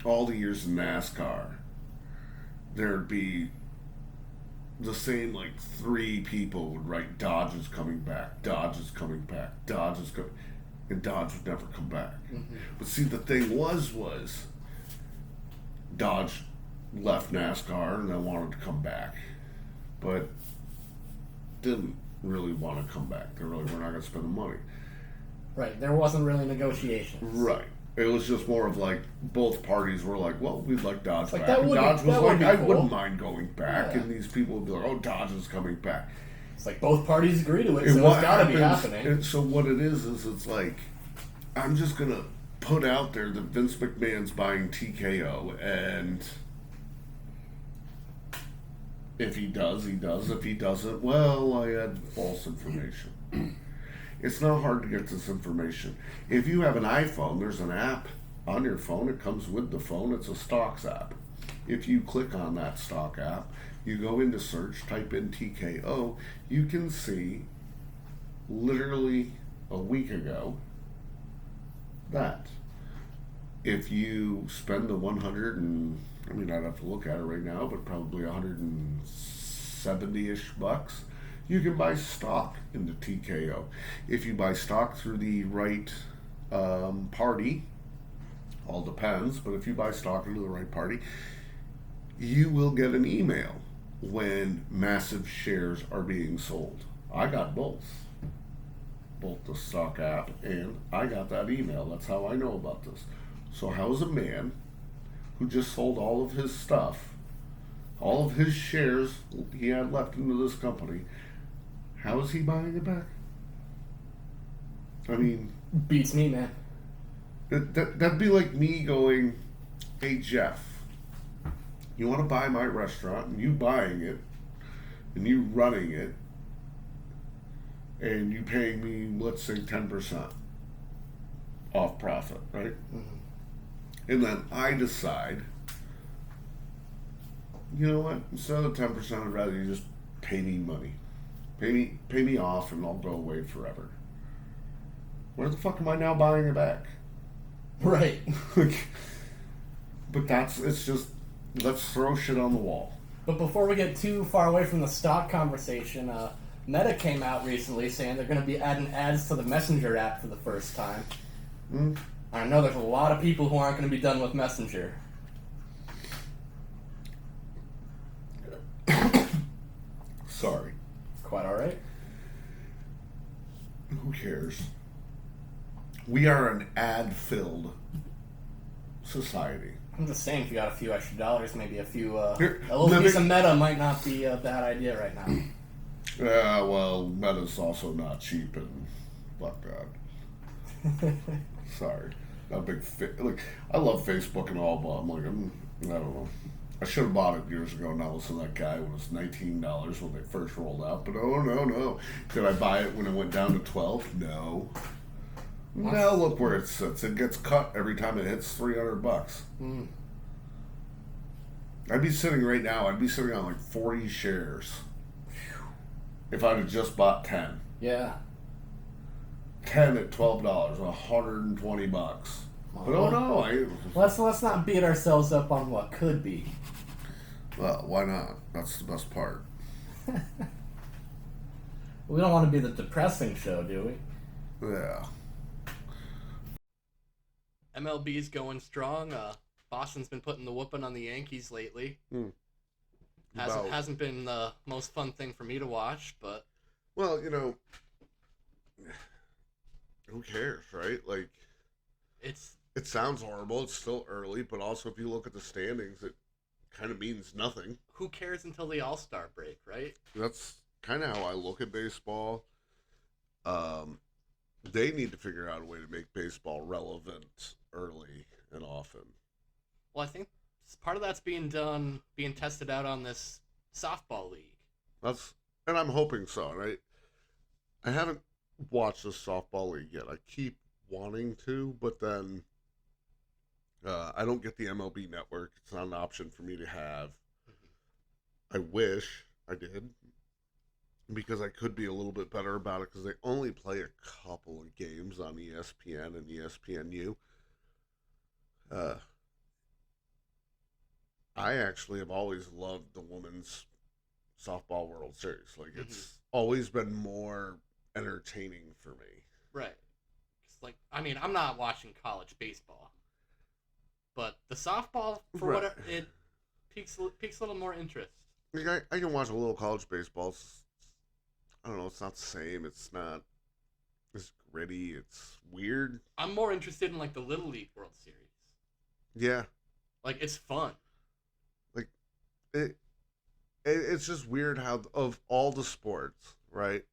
all the years in NASCAR. There'd be the same, like, three people would write Dodge is coming back, Dodge is coming back, Dodge is coming, and Dodge would never come back. Mm-hmm. But see, the thing was Dodge left NASCAR and then wanted to come back, but didn't really want to come back. They really were not going to spend the money. Right. There wasn't really negotiations. Right. It was just more of like both parties were like, well, we'd like Dodge like, back. And Dodge was like, I cool. wouldn't mind going back. Yeah. And these people would be like, oh, Dodge is coming back. It's like both parties agree to it, And so what it's got to be happens- happening. and so what it is it's like, I'm just going to put out there that Vince McMahon's buying TKO, and if he does, he does. If he doesn't, well, I had false information. It's not hard to get this information. If you have an iPhone, there's an app on your phone. It comes with the phone. It's a stocks app. If you click on that stock app, you go into search, type in TKO, you can see literally a week ago that if you spend the 100 and, I mean, I'd have to look at it right now, but probably 170-ish bucks, you can buy stock into TKO. If you buy stock through the right party, all depends, but if you buy stock into the right party, you will get an email when massive shares are being sold. I got both the stock app, and I got that email. That's how I know about this. So how's a man who just sold all of his stuff, all of his shares he had left into this company, how is he buying it back? I mean, Beats me, man. that'd be like me going, hey, Jeff, you want to buy my restaurant, and you buying it, and you running it, and you paying me, let's say, 10% off profit, right? Mm-hmm. And then I decide, you know what, instead of 10%, I'd rather you just pay me money. Pay me off, and I'll go away forever. Where the fuck am I now buying it back? Right. But it's just, let's throw shit on the wall. But before we get too far away from the stock conversation, Meta came out recently saying they're going to be adding ads to the Messenger app for the first time. Mm. I know there's a lot of people who aren't going to be done with Messenger. Sorry. Quite all right. Who cares? We are an ad-filled society. I'm just saying, if you got a few extra dollars, maybe a few, Here, a little let piece me- of Meta might not be a bad idea right now. Yeah, well, Meta's also not cheap, and fuck that. Sorry. Not a big like, I love Facebook and all, but I'm like, I don't know. I should have bought it years ago, not listen to that guy when it was $19 when they first rolled out. But oh, no. Did I buy it when it went down to $12? No. Now look where it sits. It gets cut every time it hits $300. Mm. I'd be sitting on like 40 shares if I'd have just bought 10. Yeah. 10 at $12, $120. But oh no, Let's not beat ourselves up on what could be. well, why not? That's the best part. We don't want to be the depressing show, do we? Yeah. MLB's going strong. Boston's been putting the whooping on the Yankees lately. Hasn't been the most fun thing for me to watch, but Well, who cares, right? Like, it sounds horrible. It's still early, but also if you look at the standings, it kind of means nothing. who cares until the All-Star break, right? That's kind of how I look at baseball. They need to figure out a way to make baseball relevant early and often. Well, I think part of that's being tested out on this softball league. That's and I'm hoping so. And I haven't watched the softball league yet. I keep wanting to, but then I don't get the MLB network. It's not an option for me to have. I wish I did because I could be a little bit better about it because they only play a couple of games on ESPN and ESPNU. Uh, I actually have always loved the women's softball World Series. Like Mm-hmm. it's always been more entertaining for me. Right. Like, I mean, I'm not watching college baseball, but the softball, for Right. what it piques a little more interest. Like I can watch a little college baseball. I don't know. It's not the same. It's not. It's gritty. It's weird. I'm more interested in like the Little League World Series. Yeah. Like, it's fun. Like it. It's just weird how of all the sports, right?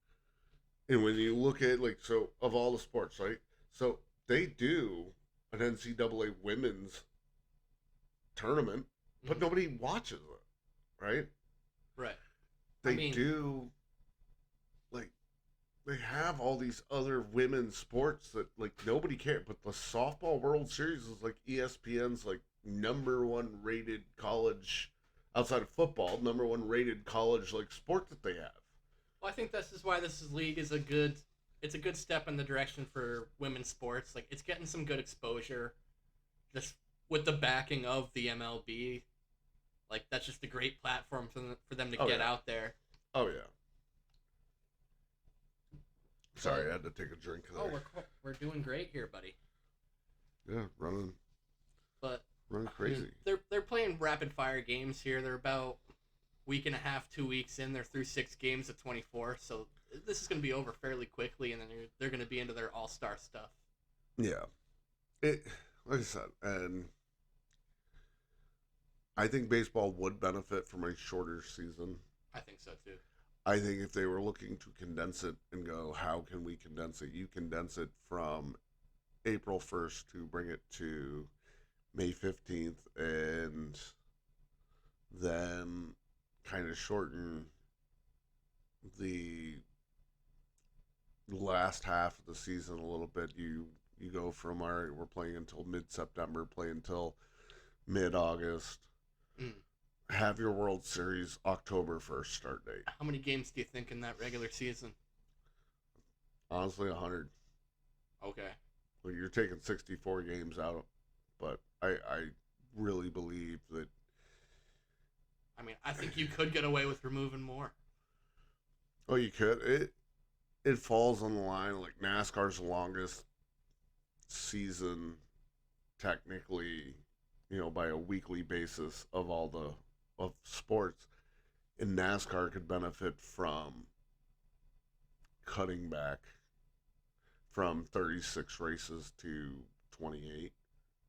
And when you look at like so of all the sports, right? So they do an NCAA women's tournament, but Mm-hmm. nobody watches it, right? Right. I They mean, do like they have all these other women's sports that like nobody cares, but the softball World Series is like ESPN's like number one rated college outside of football, number one rated college like sport that they have. well, I think this is why league is it's a good step in the direction for women's sports. Like, it's getting some good exposure, just with the backing of the MLB. Like, that's just a great platform for them to Oh get yeah. out there. Oh yeah. But Sorry, I had to take a drink oh, there. we're doing great here, buddy. Yeah, But running I mean, crazy. they're playing rapid fire games here. They're about week and a half, 2 weeks in. They're through 6 games of 24. So this is going to be over fairly quickly, and then they're going to be into their all star stuff. Yeah. It like I said, and I think baseball would benefit from a shorter season. I think so too. I think if they were looking to condense it and go, how can we condense it? You condense it from April 1st to bring it to May 15th and then kind of shorten the last half of the season a little bit. You go from all right, we're playing until mid September, play until mid August. Mm. Have your World Series October 1st start date. How many games do you think in that regular season? Honestly, 100. Okay. Well, you're taking 64 games out, but I really believe that. I mean, I think you could get away with removing more. Oh, you could. It falls on the line like NASCAR's longest season, technically, by a weekly basis of all the of sports. And NASCAR could benefit from cutting back from 36 races to 28.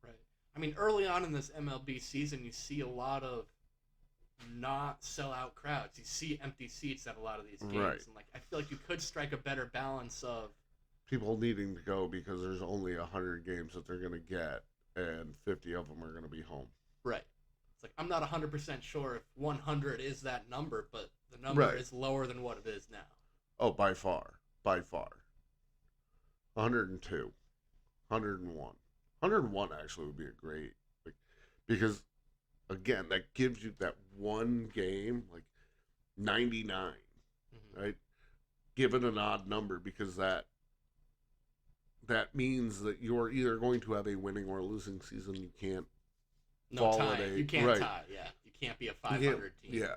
Right. I mean, early on in this MLB season, you see a lot of not sellout crowds. You see empty seats at a lot of these games, Right. and like I feel like you could strike a better balance of People needing to go because there's only 100 games that they're going to get, and 50 of them are going to be home. right. It's like I'm not 100% sure if 100 is that number, but the number Right. is lower than what it is now. Oh, by far. By far. 102. 101. 101 actually would be a great, like, because again, that gives you that one game, like 99, Mm-hmm. right? Given an odd number because that means that you're either going to have a winning or a losing season. You can't No fall tie. at a You can't right. tie. Yeah, you can't be a You 500 team. yeah,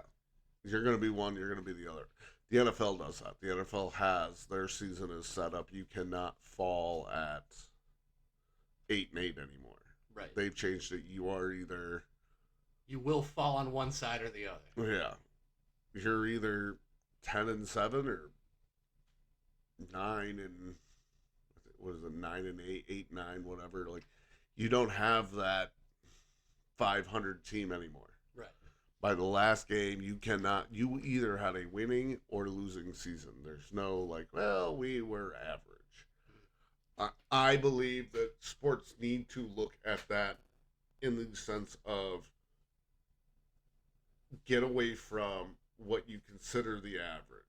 you're going to be one. You're going to be the other. The NFL does that. The NFL has their season is set up. You cannot fall at 8-8 anymore. Right. They've changed it. You are either You will fall on one side or the other. yeah, you're either 10-7 or 9 and what is it 9-8, 8-9, whatever. Like you don't have that 500 team anymore. Right. By the last game, you cannot. You either had a winning or losing season. There's no like, well, we were average. I believe that sports need to look at that in the sense of get away from what you consider the average.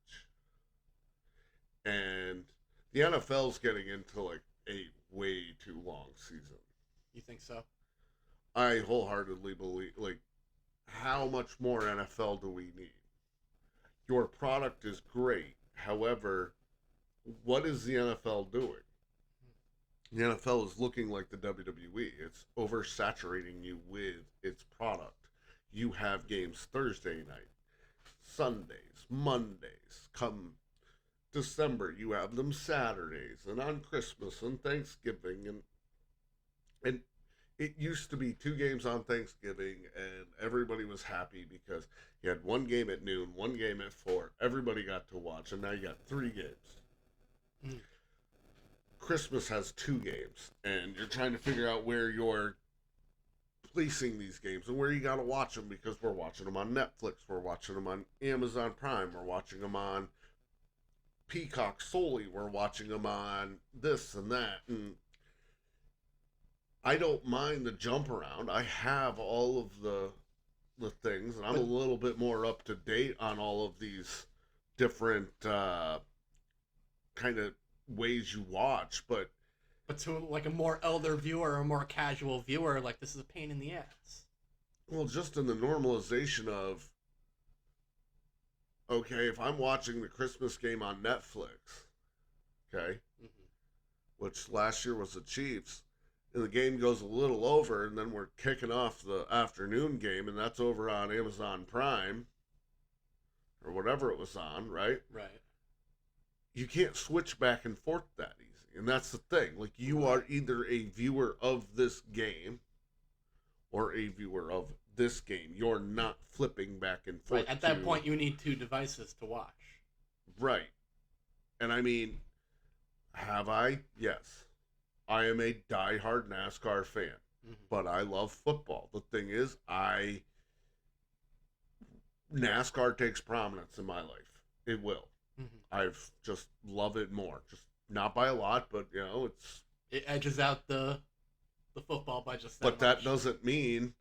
And the NFL's getting into like a way too long season. You think so? I wholeheartedly believe, like, how much more NFL do we need? Your product is great. However, what is the NFL doing? The NFL is looking like the WWE. It's oversaturating you with its product. You have games Thursday night, Sundays, Mondays. Come December, you have them Saturdays, and on Christmas and Thanksgiving, and it used to be 2 games on Thanksgiving, and everybody was happy because you had 1 game at noon, 1 game at 4. Everybody got to watch, and now you got 3 games. Mm. Christmas has 2 games, and you're trying to figure out where you're placing these games and where you got to watch them, because we're watching them on Netflix, we're watching them on Amazon Prime, we're watching them on Peacock solely, we're watching them on this and that, and I don't mind the jump around. I have all of the things, and I'm a little bit more up to date on all of these different kind of ways you watch. But to like a more elder viewer or a more casual viewer, like this is a pain in the ass. well, just in the normalization of, okay, if I'm watching the Christmas game on Netflix, okay, which last year was the Chiefs, and the game goes a little over, and then we're kicking off the afternoon game, and that's over on Amazon Prime or whatever it was on, right? Right. You can't switch back and forth that easy, and that's the thing. Like, you are either a viewer of this game or a viewer of this game. You're not flipping back and forth. Right. At that point, you need 2 devices to watch. Right. And I mean, have I? Yes. I am a diehard NASCAR fan, but I love football. The thing is, NASCAR takes prominence in my life. It will. I've just love it more. Just not by a lot, but it edges out the football by just that but much. That doesn't mean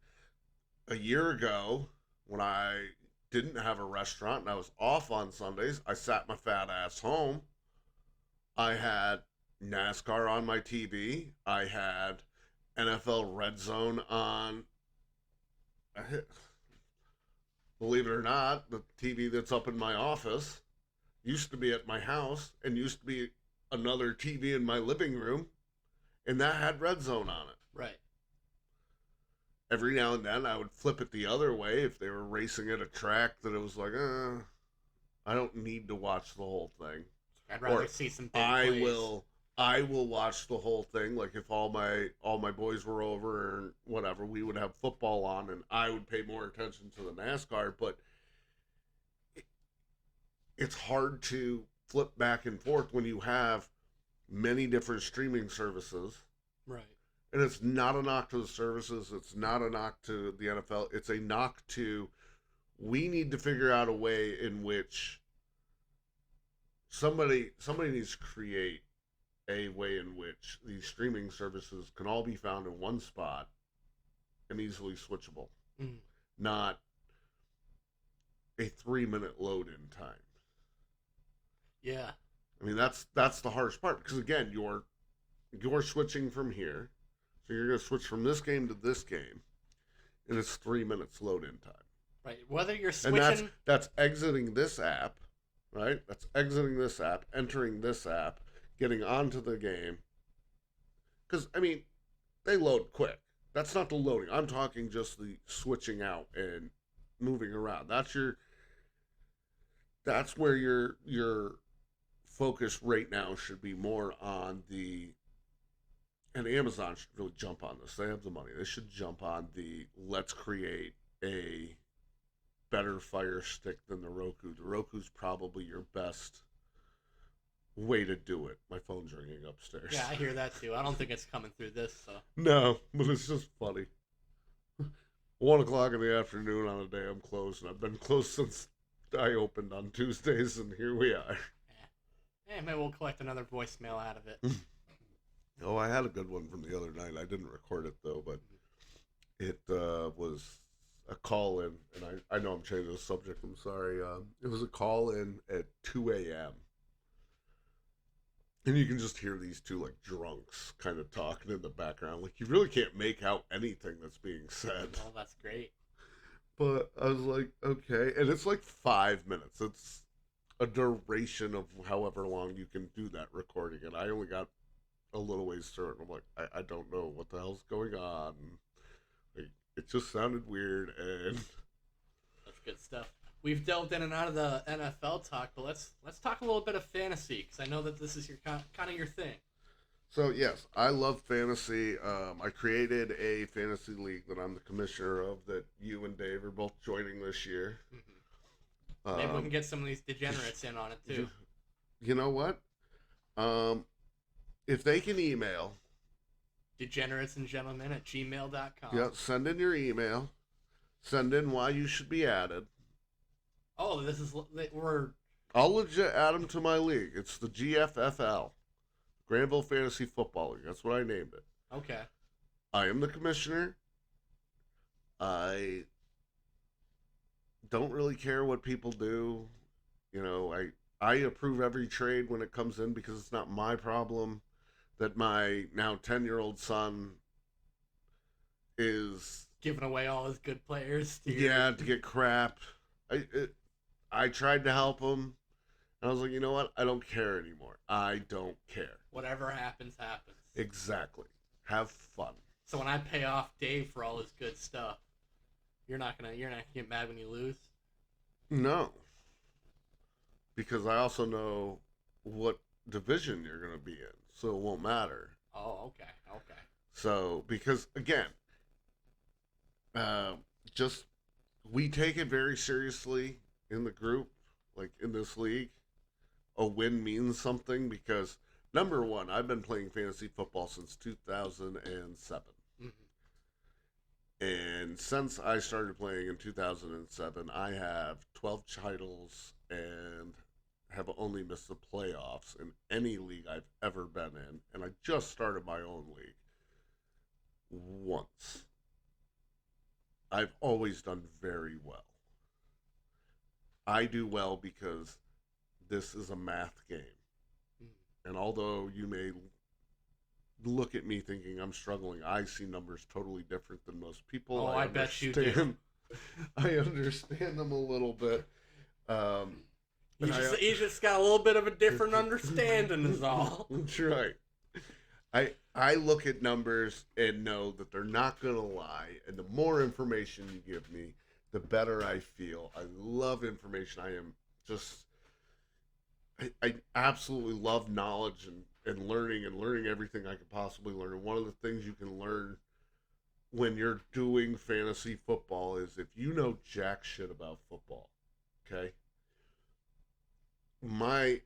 a year ago when I didn't have a restaurant and I was off on Sundays, I sat my fat ass home. I had NASCAR on my TV. I had NFL Red Zone on. Believe it or not, the TV that's up in my office used to be at my house and used to be another TV in my living room, and that had Red Zone on it. Right. Every now and then I would flip it the other way if they were racing at a track that it was like, I don't need to watch the whole thing. I'd rather see some big plays. I will watch the whole thing. Like, if all my boys were over and whatever, we would have football on, and I would pay more attention to the NASCAR. But it's hard to flip back and forth when you have many different streaming services. Right. And it's not a knock to the services. It's not a knock to the NFL. It's a knock to, we need to figure out a way in which somebody needs to create a way in which these streaming services can all be found in one spot and easily switchable. Not a 3-minute load-in time. Yeah. I mean, that's the hardest part, because again, you're switching from here, so you're going to switch from this game to this game, and it's 3 minutes load-in time. Right. Whether you're switching, and that's exiting this app, right? That's exiting this app, entering this app, getting onto the game. Because, I mean, they load quick. That's not the loading. I'm talking just the switching out and moving around. That's where your focus right now should be more on and Amazon should really jump on this. They have the money. They should jump on let's create a better Fire Stick than the Roku. The Roku's probably your best way to do it. My phone's ringing upstairs. Yeah, I hear that too. I don't think it's coming through this, so. No, but it's just funny. 1 o'clock in the afternoon on a day I'm closed, and I've been closed since I opened on Tuesdays, and here we are. Yeah, maybe we'll collect another voicemail out of it. Oh, I had a good one from the other night. I didn't record it, though, but It was a call in, and I know I'm changing the subject. I'm sorry. It was a call in at 2 a.m. And you can just hear these two like drunks kind of talking in the background. Like you really can't make out anything that's being said. Oh, that's great. But I was like, okay, and it's like 5 minutes. It's a duration of however long you can do that recording, and I only got a little ways through it. And I'm like, I don't know what the hell's going on. Like, it just sounded weird, and That's good stuff. We've delved in and out of the NFL talk, but let's talk a little bit of fantasy because I know that this is your kind of your thing. so yes, I love fantasy. I created a fantasy league that I'm the commissioner of. That you and Dave are both joining this year. Mm-hmm. Maybe we can Um, get some of these degenerates in on it too. you know what? Um, if they can email, Degenerates and gentlemen at gmail.com. yeah, send in your email. Send in why you should be added. Oh, this is we're I'll legit add them to my league. It's the GFFL, Granville Fantasy Football League. That's what I named it. okay. I am the commissioner. I don't really care what people do. I approve every trade when it comes in because it's not my problem that my now 10-year-old son is Giving away all his good players to your... yeah to get crap. I tried to help him, and I was like, you know what? I don't care anymore. I don't care. Whatever happens, happens. Exactly. Have fun. So when I pay off Dave for all his good stuff, you're not gonna get mad when you lose. No, because I also know what division you're going to be in, so it won't matter. Oh, okay, okay. So, because again, uh, just we take it very seriously in the group, like in this league. A win means something because number one, I've been playing fantasy football since 2007. Mm-hmm. And since I started playing in 2007, I have 12 titles and have only missed the playoffs in any league I've ever been in. And I just started my own league once. I've always done very well. I do well because this is a math game. Mm-hmm. And although you may look at me thinking I'm struggling, I see numbers totally different than most people. Oh, I bet you do. I understand them a little bit. You just got a little bit of a different understanding, is all. That's right. I look at numbers and know that they're not going to lie, and the more information you give me, the better I feel. I love information. I am just I absolutely love knowledge and learning everything I could possibly learn. And one of the things you can learn when you're doing fantasy football is if you know jack shit about football, okay? My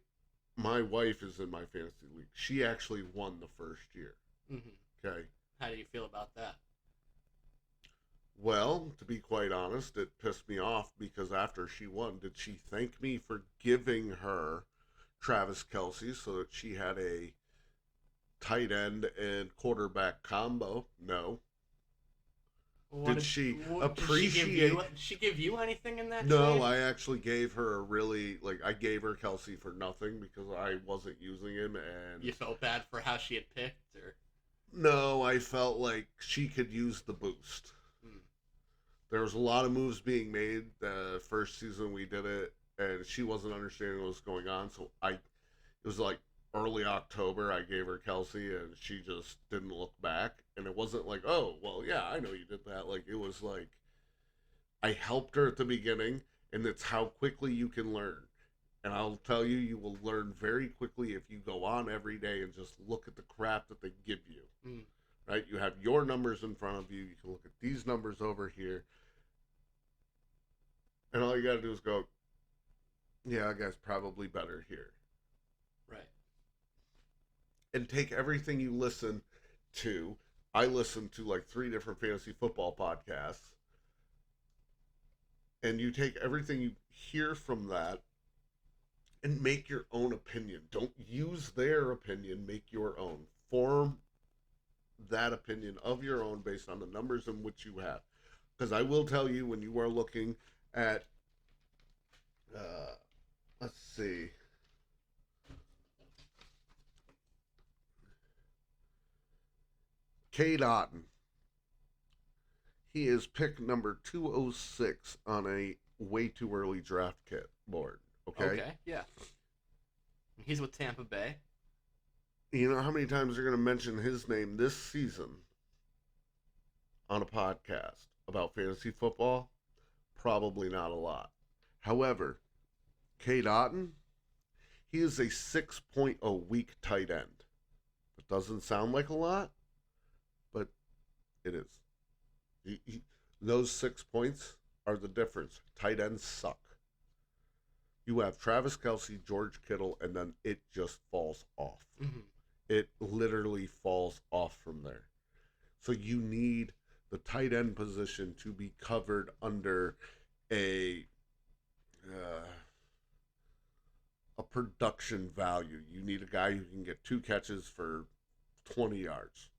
wife is in my fantasy league. She actually won the first year. Mm-hmm. Okay. How do you feel about that? Well, to be quite honest, it pissed me off because after she won, did she thank me for giving her Travis Kelsey so that she had a tight end and quarterback combo? No. Did she appreciate? Did she give you anything in that No, trade? I actually gave her a really I gave her Kelsey for nothing because I wasn't using him, and You felt bad for how she had picked, or... no, I felt like she could use the boost. Hmm. There was a lot of moves being made the first season we did it, and she wasn't understanding what was going on. So it was like early October. I gave her Kelsey, and she just didn't look back. And it wasn't like, oh, well, yeah, I know you did that. Like it was like I helped her at the beginning, and that's how quickly you can learn. And I'll tell you, you will learn very quickly if you go on every day and just look at the crap that they give you. Hmm. Right? You have your numbers in front of you. You can look at these numbers over here. And all you got to do is go, yeah, I guess probably better here. Right. And take everything you listen to. I listen to like 3 different fantasy football podcasts. And you take everything you hear from that and make your own opinion. Don't use their opinion, make your own. Form that opinion of your own based on the numbers in which you have. Because I will tell you, when you are looking at, uh, let's see, Cade Otton, he is pick number 206 on a way too early draft kit board. Okay? Okay, yeah. He's with Tampa Bay. You know how many times they're going to mention his name this season on a podcast about fantasy football? Probably not a lot. However, Cade Otton, he is a 6.0 weak tight end. It doesn't sound like a lot, but it is. Those 6 points are the difference. Tight ends suck. You have Travis Kelce, George Kittle, and then it just falls off. Mm-hmm. It literally falls off from there. So you need the tight end position to be covered under a a production value. You need a guy who can get 2 catches for 20 yards.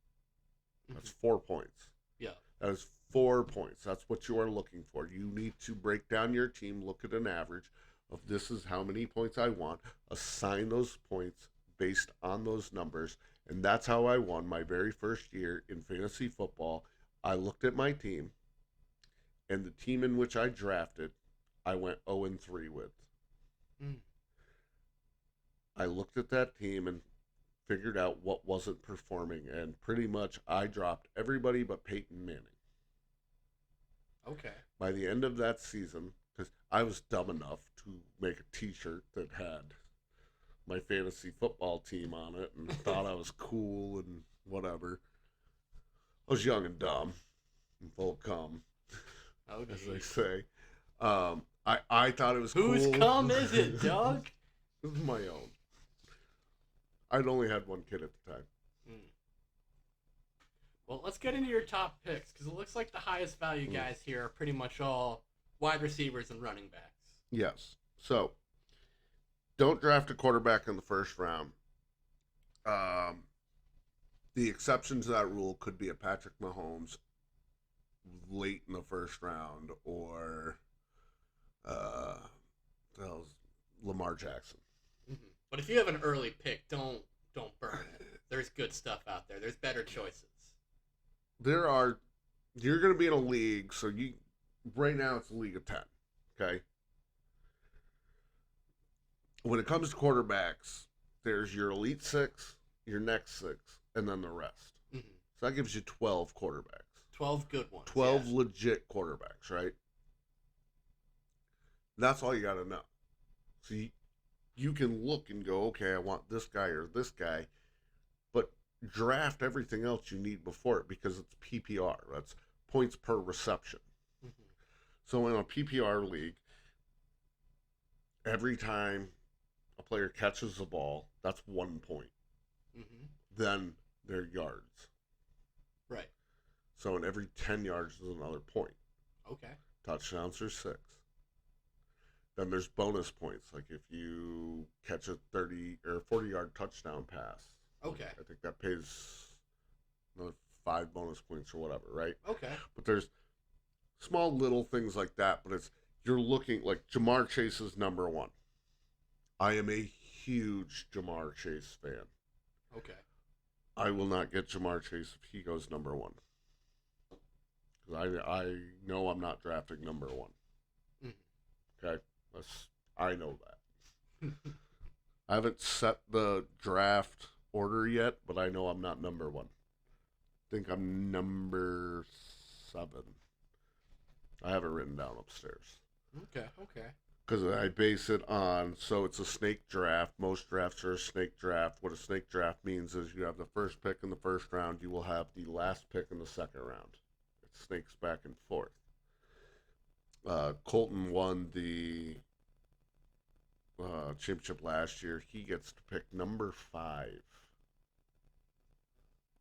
That's 4 points. Yeah. That is 4 points. That's what you are looking for. You need to break down your team, look at an average of this is how many points I want, assign those points based on those numbers, and that's how I won my very first year in fantasy football. I looked at my team, and the team in which I drafted, I went 0-3 with. Mm. I looked at that team and figured out what wasn't performing, and pretty much I dropped everybody but Peyton Manning. Okay. By the end of that season, because I was dumb enough to make a T-shirt that had my fantasy football team on it and thought I was cool and whatever. I was young and dumb and full of cum, Oh, as they say. I thought it was Whose cool. cum is it, Doug? It was my own. I'd only had one kid at the time. Mm. Well, let's get into your top picks, because it looks like the highest value guys here are pretty much all wide receivers and running backs. Yes. So, don't draft a quarterback in the first round. The exception to that rule could be a Patrick Mahomes late in the first round, or Lamar Jackson. Mm-hmm. But if you have an early pick, don't burn it. There's good stuff out there. There's better choices. You're going to be in a league, so right now it's a league of 10, okay? When it comes to quarterbacks, there's your elite 6, your next 6, and then the rest. Mm-hmm. So that gives you 12 quarterbacks. 12 good ones. 12 legit quarterbacks, right? That's all you got to know. So you can look and go, okay, I want this guy or this guy, but draft everything else you need before it, because it's PPR. That's points per reception. Mm-hmm. So in a PPR league, every time a player catches the ball, that's 1 point. Mm-hmm. Then their yards. Right. So in every 10 yards is another point. Okay. Touchdowns are 6. Then there's bonus points, like if you catch a 30 or 40-yard touchdown pass. Okay. I think that pays another 5 bonus points or whatever, right? Okay. But there's small little things like that, but you're looking like Jamar Chase is number 1. I am a huge Jamar Chase fan. Okay. I will not get Jamar Chase if he goes number 1. Because I know I'm not drafting number 1. Mm-hmm. Okay? I know that. I haven't set the draft order yet, but I know I'm not number 1. I think I'm number 7. I have it written down upstairs. Okay. Because I base it on, so it's a snake draft. Most drafts are a snake draft. What a snake draft means is you have the first pick in the first round. You will have the last pick in the second round. It snakes back and forth. Colton won the championship last year. He gets to pick number 5.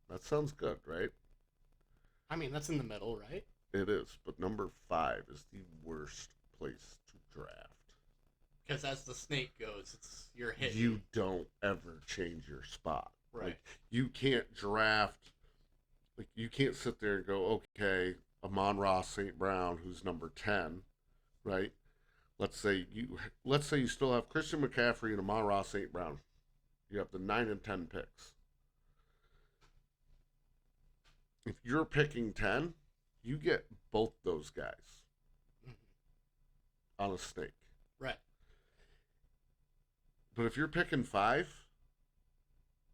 That sounds good, right? I mean, that's in the middle, right? It is, but number 5 is the worst place to draft. Because as the snake goes, you're hitting. You don't ever change your spot. Right. Like, you can't draft Like you can't sit there and go, okay, Amon-Ra St. Brown, who's number 10, right? Let's say you still have Christian McCaffrey and Amon-Ra St. Brown. You have the 9 and 10 picks. If you're picking 10, you get both those guys on a snake. Right. But if you're picking 5,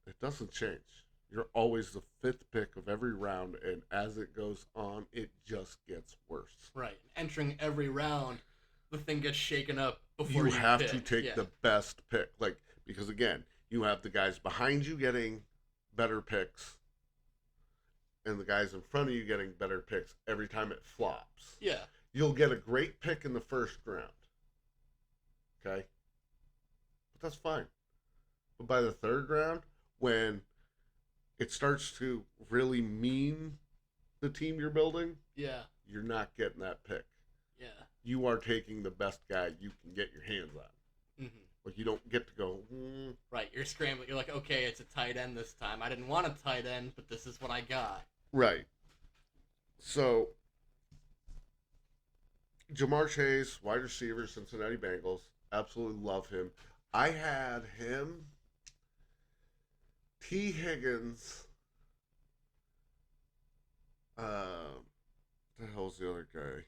it doesn't change. You're always the 5th pick of every round, and as it goes on, it just gets worse. Right. Entering every round, the thing gets shaken up before You you have pick. to take the best pick. Like, because again, you have the guys behind you getting better picks, and the guys in front of you getting better picks every time it flops. Yeah. You'll get a great pick in the first round. Okay? But that's fine. But by the third round, when it starts to really mean the team you're building, Yeah. you're not getting that pick. Yeah. You are taking the best guy you can get your hands on. Mm-hmm. Like, you don't get to go, Right, you're scrambling. You're like, okay, it's a tight end this time. I didn't want a tight end, but this is what I got. Right. So, Jamar Chase, wide receiver, Cincinnati Bengals. Absolutely love him. I had him, T. Higgins, the hell's the other guy?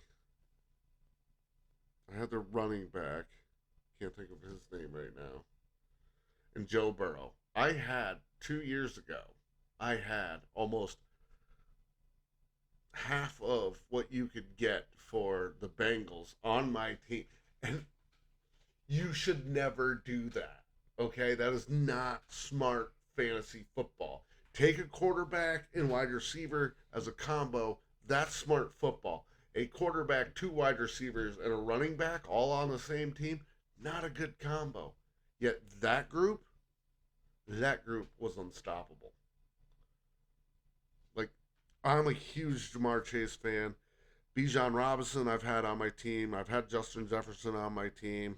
I had the running back. Can't think of his name right now. And Joe Burrow. I had 2 years ago, I had almost half of what you could get for the Bengals on my team. And you should never do that. Okay? That is not smart fantasy football. Take a quarterback and wide receiver as a combo. That's smart football. A quarterback, 2 wide receivers, and a running back all on the same team, not a good combo. Yet that group was unstoppable. Like, I'm a huge Jamar Chase fan. Bijan Robinson I've had on my team. I've had Justin Jefferson on my team.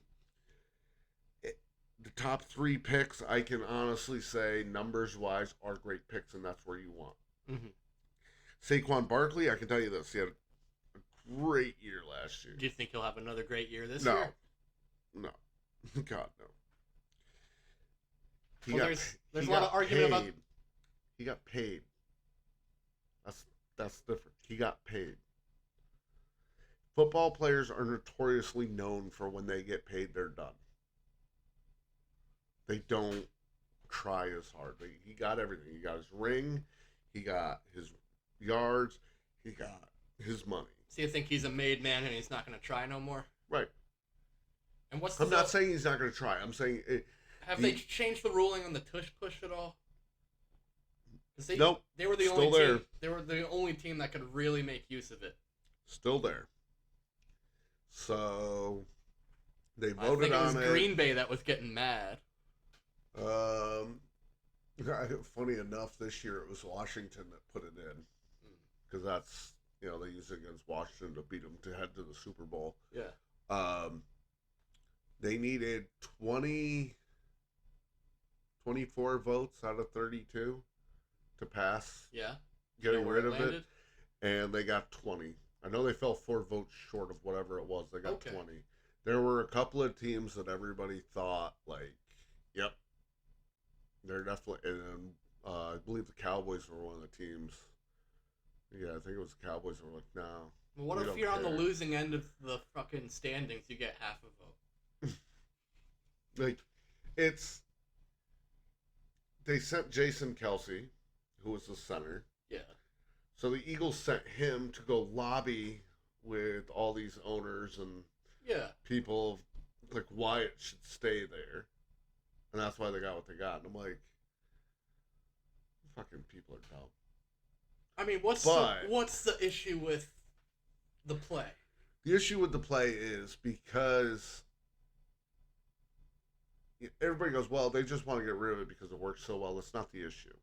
The top 3 picks, I can honestly say, numbers-wise, are great picks, and that's where you want. Mm-hmm. Saquon Barkley, I can tell you this. He had a great year last year. Do you think he'll have another great year this year? No. God, no. There's a lot of argument about... He got paid. That's different. He got paid. Football players are notoriously known for when they get paid, they're done. They don't try as hard. He got everything. He got his ring. He got his yards. He got his money. So you think he's a made man and he's not going to try no more? Right. And what's I'm not saying he's not going to try. I'm saying... Have they changed the ruling on the tush push at all? Nope. They were the only team. They were the only team that could really make use of it. Still there. So they voted on it. I think it was Green Bay that was getting mad. Funny enough, this year it was Washington that put it in because that's they used it against Washington to beat them to head to the Super Bowl. Yeah. They needed 24 votes out of 32 to pass. Yeah. Getting rid of it, and they got 20. I know they fell 4 votes short of whatever it was. They got 20. There were a couple of teams that everybody thought, like, yep, they're definitely, and I believe the Cowboys were one of the teams. Yeah, I think it was the Cowboys that were like, no. Well, what if you're on the losing end of the fucking standings? You get half a vote. Like, they sent Jason Kelsey, who was the center. Yeah. So the Eagles sent him to go lobby with all these owners and people like why it should stay there. And that's why they got what they got. And I'm like, fucking people are dumb. I mean, what's the issue with the play? The issue with the play is because everybody goes, well, they just want to get rid of it because it works so well. That's not the issue.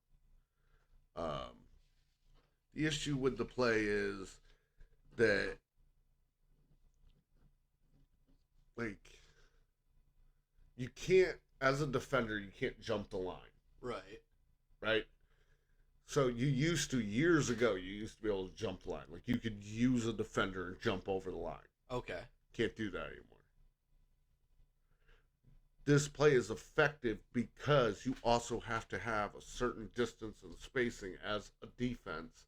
The issue with the play is that, like, you can't, as a defender, you can't jump the line. Right. Right? So years ago, you used to be able to jump the line. Like you could use a defender and jump over the line. Okay. Can't do that anymore. This play is effective because you also have to have a certain distance and spacing as a defense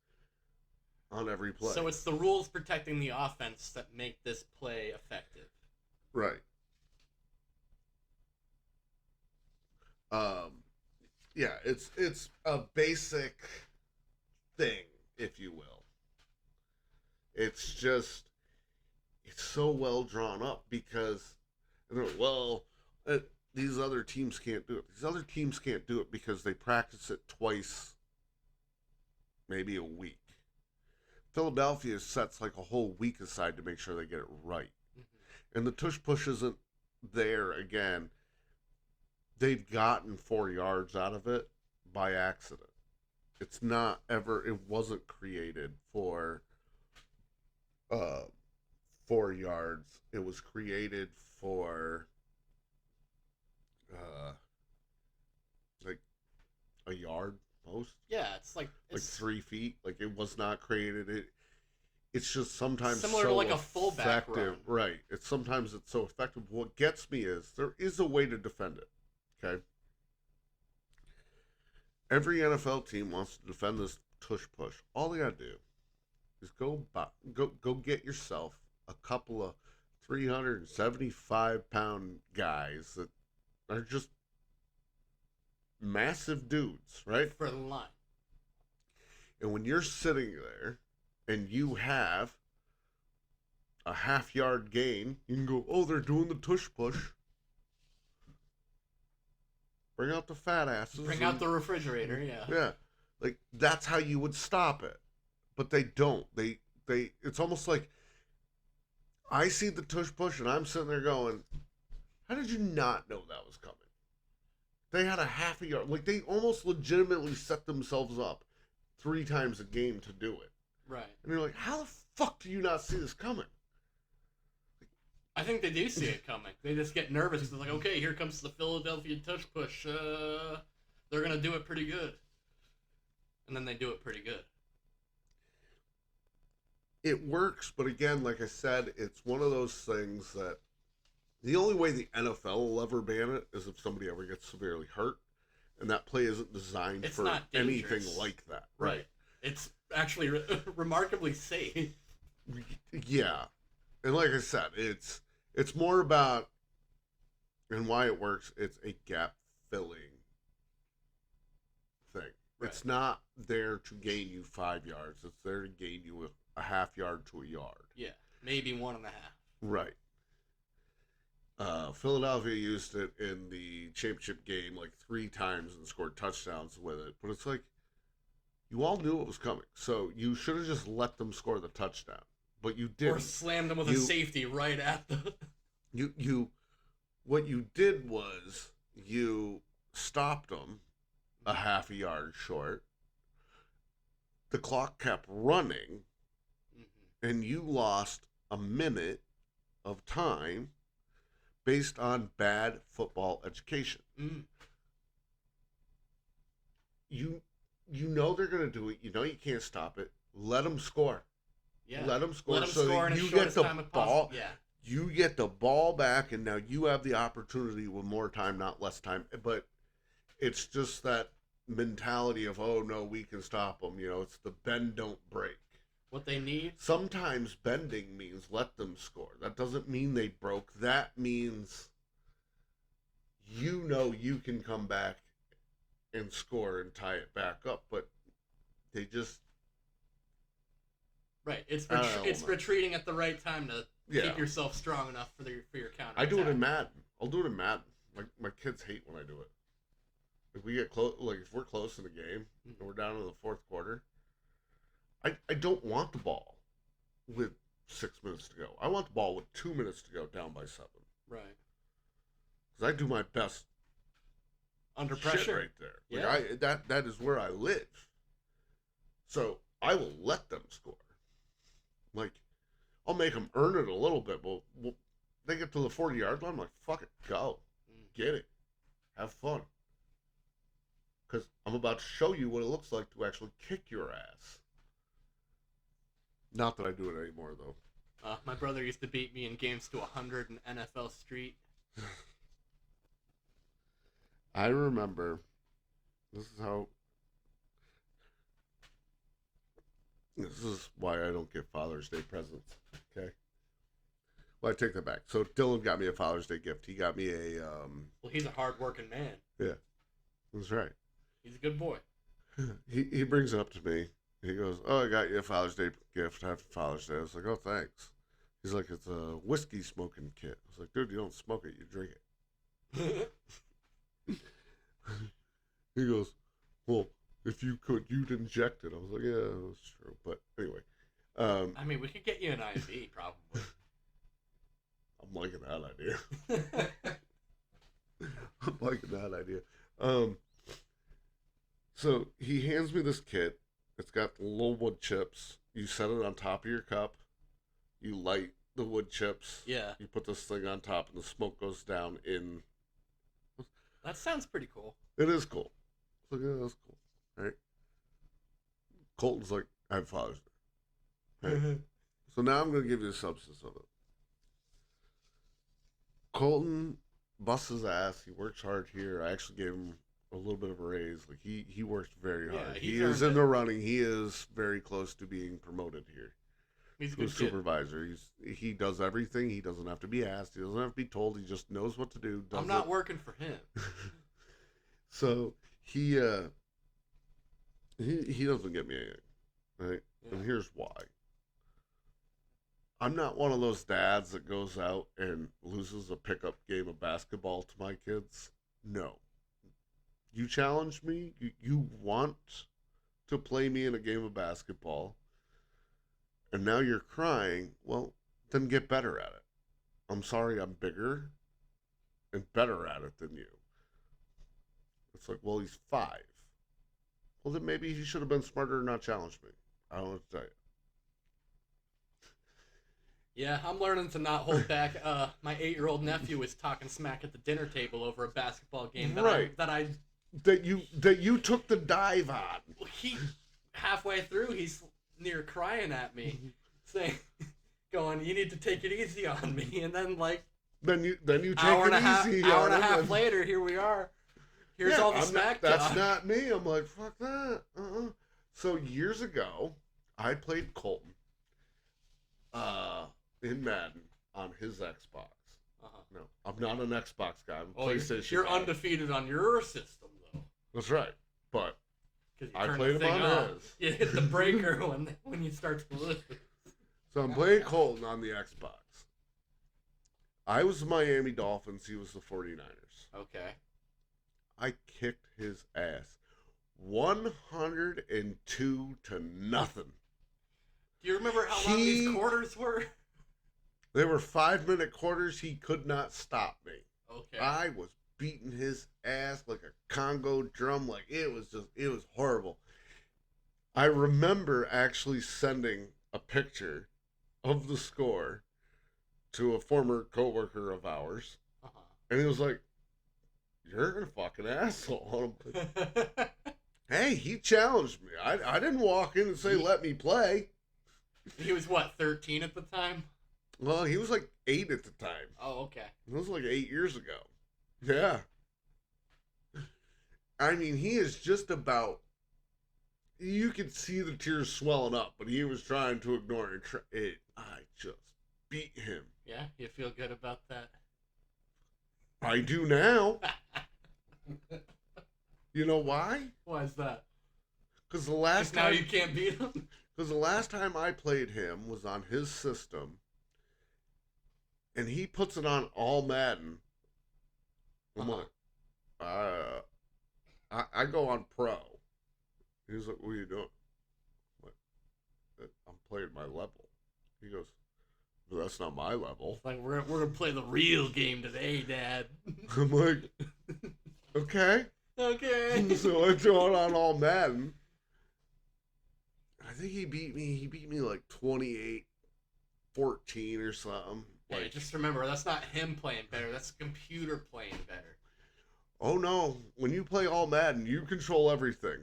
on every play. So it's the rules protecting the offense that make this play effective. Right. Um, yeah, it's a basic thing, if you will. It's just it's so well drawn up because well, these other teams can't do it. These other teams can't do it because they practice it twice, maybe a week. Philadelphia sets like a whole week aside to make sure they get it right. And the tush push isn't there again. They've gotten 4 yards out of it by accident. It's not ever, it wasn't created for uh 4 yards. It was created for uh like a yard most. Yeah, it's like 3 feet. Like it was not created. It's just sometimes similar so to like a fullback effective. run. Right. Sometimes it's so effective. What gets me is there is a way to defend it. Okay. Every NFL team wants to defend this tush push. All they gotta do is go get yourself a couple of 375-pound guys that are just massive dudes, right? For the line. And when you're sitting there and you have a half-yard gain, you can go, oh, they're doing the tush push. Bring out the fat asses. Bring out the refrigerator, yeah. Yeah. Like, that's how you would stop it. But they don't. They it's almost like I see the tush push and I'm sitting there going, how did you not know that was coming? They had a half a yard. Like, they almost legitimately set themselves up 3 times a game to do it. Right. And you're like, how the fuck do you not see this coming? I think they do see it coming. They just get nervous because they're like, okay, here comes the Philadelphia tush push. They're going to do it pretty good. And then they do it pretty good. It works, but again, like I said, it's one of those things that the only way the NFL will ever ban it is if somebody ever gets severely hurt, and that play isn't designed for anything like that. Right. It's actually remarkably safe. Yeah. And like I said, it's more about, and why it works, it's a gap-filling thing. Right. It's not there to gain you 5 yards. It's there to gain you a half yard to a yard. Yeah, maybe 1.5. Right. Philadelphia used it in the championship game like 3 times and scored touchdowns with it. But it's like, you all knew it was coming. So you should have just let them score the touchdown. But you didn't. Or slammed them with a safety right at the... What you did was you stopped them a half a yard short. The clock kept running, and you lost a minute of time based on bad football education. You know they're going to do it. You know you can't stop it. Let them score. Yeah. Let them score. Let them so score that in you as get the time as ball. possible. Yeah. You get the ball back, and now you have the opportunity with more time, not less time. But it's just that mentality of, oh no, we can stop them. You know, it's the bend don't break. What they need. Sometimes bending means let them score. That doesn't mean they broke. That means you know you can come back and score and tie it back up, but they just it's retreating at the right time to keep yourself strong enough for your counter. I do it in Madden. I'll do it in Madden. My kids hate when I do it. If we get close, like if we're close in the game and we're down in the 4th quarter, I don't want the ball with 6 minutes to go. I want the ball with 2 minutes to go, down by 7. Right. Because I do my best under pressure right there. Like that is where I live. So I will let them score. Like, I'll make them earn it a little bit, but they get to the 40-yard line, I'm like, fuck it, go. Get it. Have fun. because I'm about to show you what it looks like to actually kick your ass. Not that I do it anymore, though. My brother used to beat me in games to 100 in NFL Street. I remember. This is how. This is why I don't get Father's Day presents. Okay. Well, I take that back. So Dylan got me a Father's Day gift. He got me a. Well, he's a hard-working man. Yeah, that's right. He's a good boy. He brings it up to me. He goes, "Oh, I got you a Father's Day gift. Happy Father's Day." I was like, "Oh, thanks." He's like, "It's a whiskey smoking kit." I was like, "Dude, you don't smoke it. You drink it." He goes, "Well, if you could, you'd inject it." I was like, "Yeah, that's true." But anyway, I mean, we could get you an IV, probably. I'm liking that idea. I'm liking that idea. So he hands me this kit. It's got the little wood chips. You set it on top of your cup. You light the wood chips. Yeah. You put this thing on top, and the smoke goes down in. That sounds pretty cool. It is cool. It's like, yeah, that's cool. Right? Colton's like, I have Father's Day. Right? So now I'm going to give you the substance of it. Colton busts his ass. He works hard here. I actually gave him a little bit of a raise. Like he worked very hard. He is in the running. He is very close to being promoted here. He's a good supervisor. He does everything. He doesn't have to be asked. He doesn't have to be told. He just knows what to do. I'm not working for him. So he doesn't get me anything, right? Yeah. And here's why. I'm not one of those dads that goes out and loses a pickup game of basketball to my kids. No. You challenge me. You want to play me in a game of basketball. And now you're crying. Well, then get better at it. I'm sorry I'm bigger and better at it than you. It's like, well, he's 5. Well, then maybe he should have been smarter and not challenged me. I don't know what to tell you. Yeah, I'm learning to not hold back. My 8-year-old nephew was talking smack at the dinner table over a basketball game that you took the dive on. He halfway through, he's near crying at me, saying, "Going, you need to take it easy on me." And then then you take it easy. Hour and a half later, here we are. Here's all the smack talk. That's not me. I'm like, fuck that. So years ago, I played Colton. In Madden on his Xbox. No, I'm not an Xbox guy. I'm a PlayStation You're guy. Undefeated on your system, though. That's right. But I played him on his. You hit the breaker when you start to lose. So I'm playing Colton on the Xbox. I was the Miami Dolphins. He was the 49ers. Okay. I kicked his ass. 102 to nothing. Do you remember how long these quarters were? They were 5-minute quarters. He could not stop me. Okay. I was beating his ass like a Congo drum. Like it was horrible. I remember actually sending a picture of the score to a former coworker of ours. And he was like, "You're a fucking asshole." Like, hey, he challenged me. I didn't walk in and say, "Let me play." He was what, 13 at the time? Well, he was like 8 at the time. Oh, okay. It was like 8 years ago. Yeah. I mean, he is just about... You could see the tears swelling up, but he was trying to ignore it. I just beat him. Yeah? You feel good about that? I do now. You know why? Why is that? Because the last time... now you can't beat him? Because the last time I played him was on his system, and he puts it on all Madden. I'm like, I go on pro. He's like, "What are you doing?" I'm like, "I'm playing my level." He goes, "Well, that's not my level." It's like, we're gonna play the real game today, Dad. I'm like, okay. Okay. So I throw it on all Madden. I think he beat me like 28-14 or something. Hey, just remember, that's not him playing better. That's the computer playing better. Oh no, when you play all Madden, you control everything.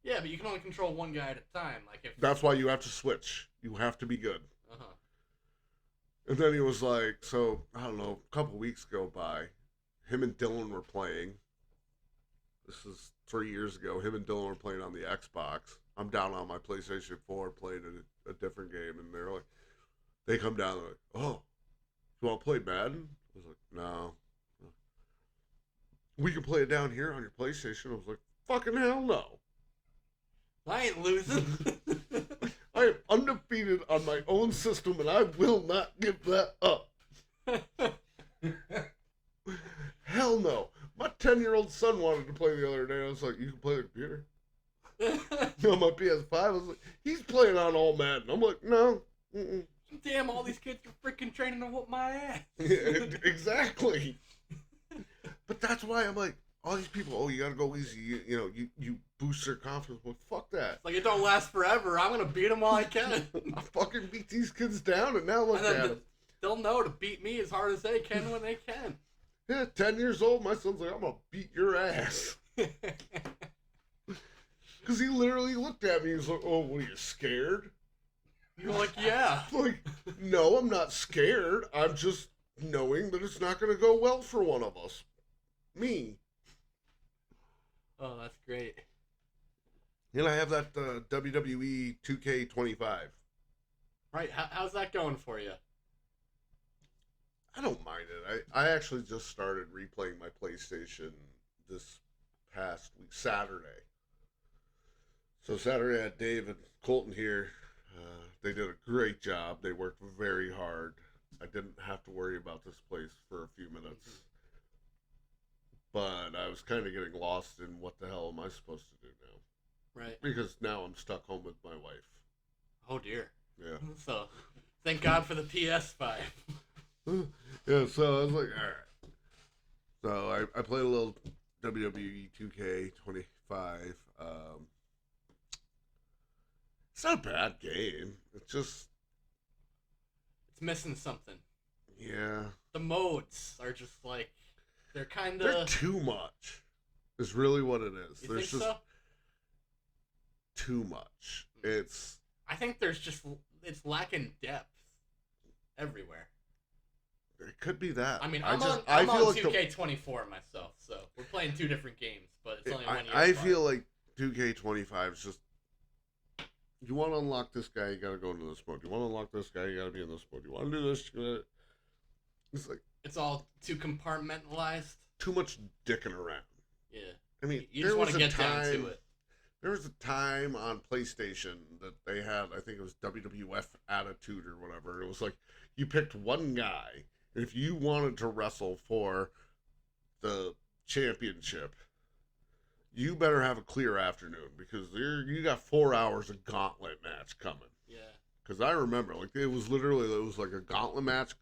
Yeah, but you can only control one guy at a time. Like if. That's why you have to switch. You have to be good. Uh huh. And then he was like, so, I don't know, a couple weeks go by. Him and Dylan were playing. This is 3 years ago. Him and Dylan were playing on the Xbox. I'm down on my PlayStation 4 playing a different game. And they're like, they come down and they're like, oh, you want to play Madden? I was like, no. We can play it down here on your PlayStation. I was like, fucking hell no. I ain't losing. I am undefeated on my own system, and I will not give that up. Hell no. My 10-year-old son wanted to play the other day. I was like, you can play the computer? On my PS5, I was like, he's playing on all Madden. I'm like, no. Mm-mm. Damn, all these kids are freaking training to whoop my ass. Yeah, exactly. But that's why I'm like, all these people, oh, you gotta go easy. You boost their confidence. Well, fuck that. Like, it don't last forever. I'm gonna beat them while I can. I fucking beat these kids down, and now look And at then them. they'll know to beat me as hard as they can when they can. Yeah, 10 years old, my son's like, I'm gonna beat your ass. Because he literally looked at me and was like, oh, what are you, scared? You're like, yeah. Like, no, I'm not scared. I'm just knowing that it's not gonna go well for one of us. Me. Oh, that's great. And I have that WWE 2K25. Right, how's that going for you? I don't mind it. I actually just started replaying my PlayStation this past week, Saturday. So Saturday I had Dave and Colton here. They did a great job. They worked very hard. I didn't have to worry about this place for a few minutes. But I was kind of getting lost in what the hell am I supposed to do now? Right. Because now I'm stuck home with my wife. Oh, dear. Yeah. So, thank God for the PS5. Yeah, so I was like, alright. So I played a little WWE 2K25. It's not a bad game. It's just, It's missing something. yeah. The modes are just like, they're kind They're of... too much. Is really what it is. You There's think just so? too much. It's I think there's just, it's lacking depth everywhere. it could be that. I mean, I I'm feel on like 2K24 myself, so we're playing two different games, but it's only 1 year I apart. feel like 2K25 is just, you want to unlock this guy, you gotta go into this mode. You want to unlock this guy, you gotta be in this mode. You want to do this, it's like It's all too compartmentalized. too much dicking around. Yeah. I mean, You just want to get down to it. There was a time on PlayStation that they had, I think it was WWF Attitude or whatever. It was like you picked one guy, and if you wanted to wrestle for the championship, you better have a clear afternoon because you got 4 hours of gauntlet match coming. Yeah. Because I remember, like, it was like a gauntlet match,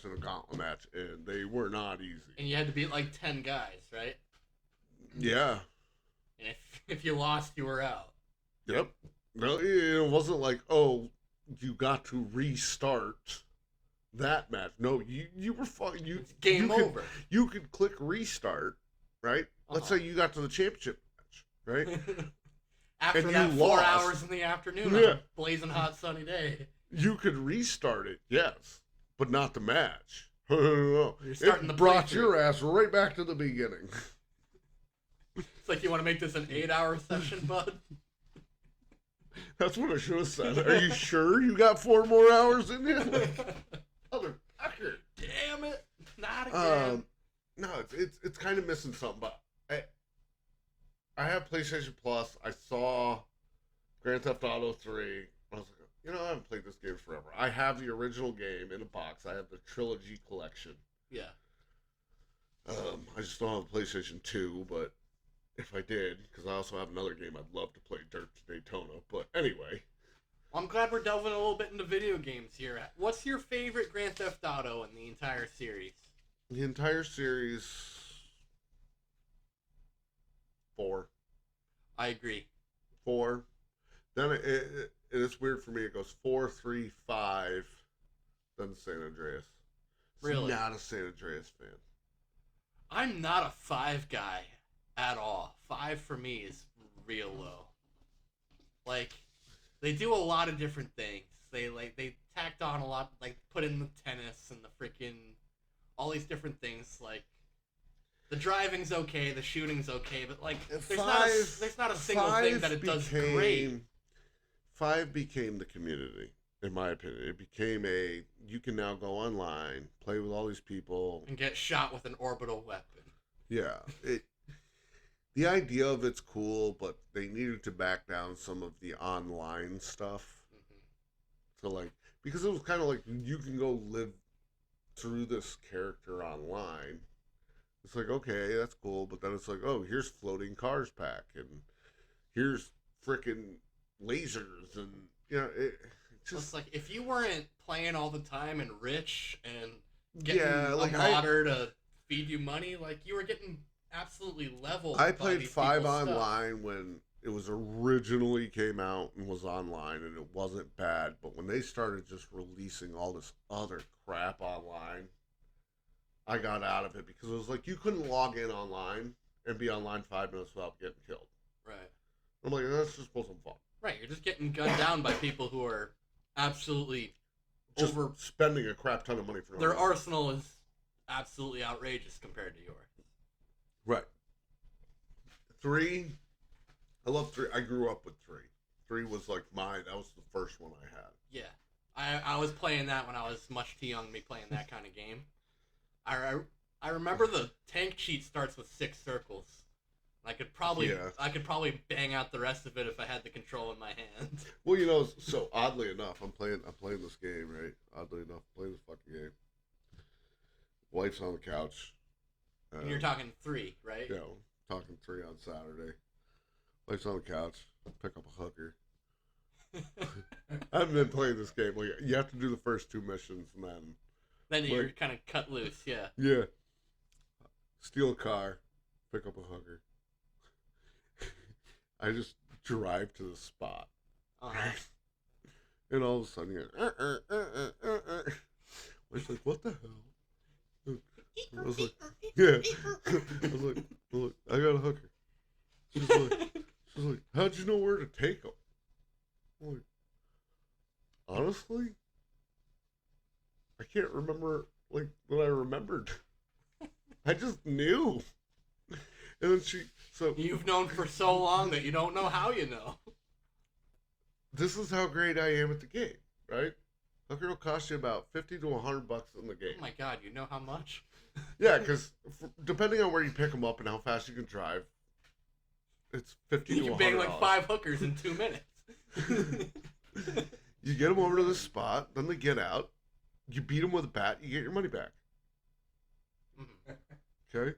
and a gauntlet match, and they were not easy. And you had to beat like 10 guys, right? Yeah. And if you lost, you were out. Yep. No, it wasn't like, oh, you got to restart that match. No, you were fine. It's game over. You could click restart, right? Let's say you got to the championship match, right? After and that you 4 lost. hours in the afternoon on Yeah. a blazing hot sunny day. You could restart it, yes, but not the match. No. You're starting it the brought playthrough. your ass right back to the beginning. It's like, you want to make this an 8-hour session, bud? That's what I should have said. Are you sure you got 4 more hours in you? Motherfucker. Damn it. Not again. No, it's kind of missing something, but I have PlayStation Plus. I saw Grand Theft Auto 3. I was like, I haven't played this game forever. I have the original game in a box. I have the trilogy collection. Yeah. I just don't have a PlayStation 2, but if I did, because I also have another game I'd love to play, Dirt to Daytona. But anyway. Well, I'm glad we're delving a little bit into video games here. What's your favorite Grand Theft Auto in the entire series? The entire series, 4. I agree. 4. Then it's weird for me. It goes 4, 3, 5, then San Andreas. Really? Not a San Andreas fan. I'm not a 5 guy at all. 5 for me is real low. Like, they do a lot of different things. They tacked on a lot, like put in the tennis and the freaking all these different things. Like the driving's okay, the shooting's okay, but like there's not a single thing that it does great. Five became the community, in my opinion. It became you can now go online, play with all these people. And get shot with an orbital weapon. Yeah. The idea of it's cool, but they needed to back down some of the online stuff. Mm-hmm. To like, because it was kind of like you can go live through this character online. It's like, okay, that's cool, but then it's like, oh, here's floating cars pack, and here's freaking lasers, and it just it's like if you weren't playing all the time and rich and getting a modder to feed you money, like you were getting absolutely leveled. I played 5 online when it was originally came out and was online, and it wasn't bad. But when they started just releasing all this other crap online, I got out of it because it was like you couldn't log in online and be online 5 minutes without getting killed. Right. I'm like, that's just supposed to be fun. Right, you're just getting gunned down by people who are absolutely just spending a crap ton of money for their arsenal is absolutely outrageous compared to yours. Right. 3, I love 3. I grew up with 3. 3 was like that was the first one I had. Yeah. I was playing that when I was much too young to be playing that kind of game. I remember the tank cheat starts with 6 circles. I could probably bang out the rest of it if I had the control in my hand. Well, so oddly enough, I'm playing this game, right? Oddly enough, playing this fucking game. Wife's on the couch. And you're talking 3, right? Yeah, talking 3 on Saturday. Wife's on the couch. Pick up a hooker. I haven't been playing this game. Like, you have to do the first 2 missions, and then you're kind of cut loose. Yeah. Yeah. Steal a car. Pick up a hooker. I just drive to the spot. Uh-huh. And all of a sudden, you're It's like, what the hell? I was like, yeah. I was like, look, I got a hooker. She's like, how'd you know where to take them? I'm like, honestly, I can't remember, like, what I remembered. I just knew. And then you've known for so long that you don't know how you know. This is how great I am at the game, right? Hooker will cost you about $50 to $100 in the game. Oh my god, you know how much? Yeah, because depending on where you pick them up and how fast you can drive, it's $50 to $100. You can bang like 5 hookers in 2 minutes. You get them over to the spot, then they get out. You beat them with a bat, you get your money back. Mm-hmm. Okay?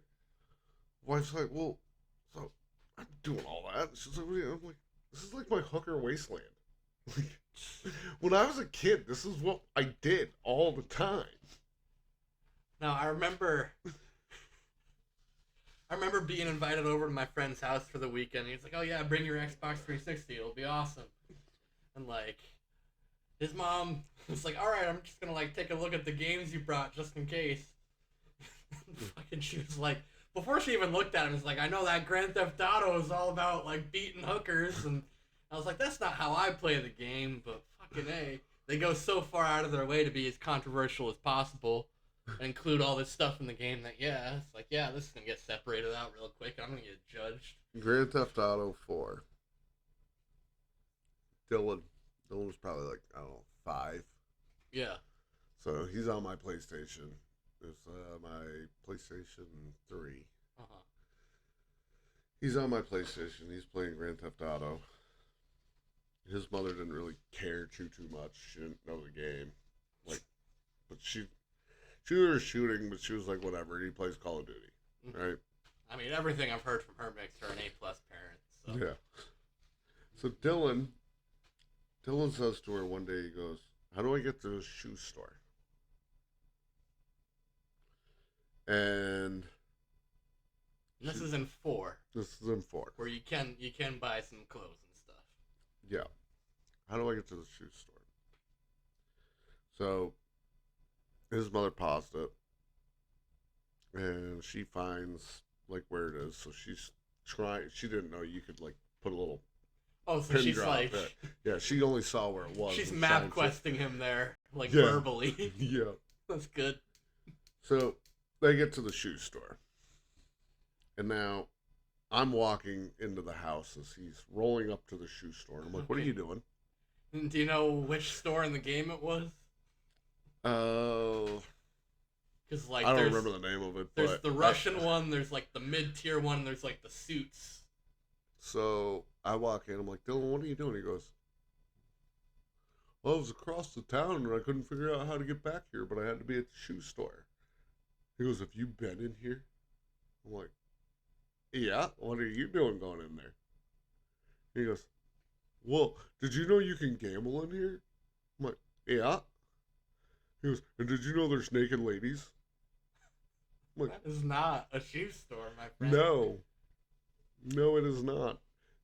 Wife's like, well, so I'm doing all that. She's like, I'm like, this is like my hooker wasteland. Like, when I was a kid, this is what I did all the time. Now, I remember being invited over to my friend's house for the weekend. He's like, oh yeah, bring your Xbox 360. It'll be awesome. And like, his mom was like, all right, I'm just going to like take a look at the games you brought just in case. Fucking she was like, before she even looked at him, it's like, I know that Grand Theft Auto is all about like beating hookers, and I was like, that's not how I play the game, but fucking A. They go so far out of their way to be as controversial as possible and include all this stuff in the game that, yeah, it's like, yeah, this is going to get separated out real quick. I'm going to get judged. Grand Theft Auto 4. Dylan was probably like, I don't know, 5. Yeah. So he's on my PlayStation. It's my PlayStation 3. Uh-huh. He's on my PlayStation. He's playing Grand Theft Auto. His mother didn't really care too much. She didn't know the game. Like, but she was shooting, but she was like, whatever. He plays Call of Duty, right? I mean, everything I've heard from her makes her an A+ parent. So. Yeah. So Dylan says to her one day, he goes, how do I get to the shoe store? And this is in 4. This is in 4. Where you can buy some clothes and stuff. Yeah. How do I get to the shoe store? So his mother paused it. and she finds like where it is. So she's trying. She didn't know you could like put a little Oh, so pin she's drop. like, Yeah, she only saw where it was. she's and map finds it. questing him there, like Yeah. verbally. Yeah. That's good. So they get to the shoe store, and now I'm walking into the house as he's rolling up to the shoe store. And I'm like, "What are Okay. you doing?" Do you know which store in the game it was? Uh, Because like I don't there's remember the name of it. there's But the Russian one, there's like the mid tier one, and there's like the suits. So I walk in. I'm like, "Dylan, what are you doing?" He goes, "Well, I was across the town and I couldn't figure out how to get back here, but I had to be at the shoe store." He goes, "Have you been in here?" I'm like, "Yeah. What are you doing going in there?" He goes, "Well, did you know you can gamble in here?" I'm like, "Yeah." He goes, "And did you know there's naked ladies?" I'm like, That is not a shoe store, my friend. "No. No, it is not."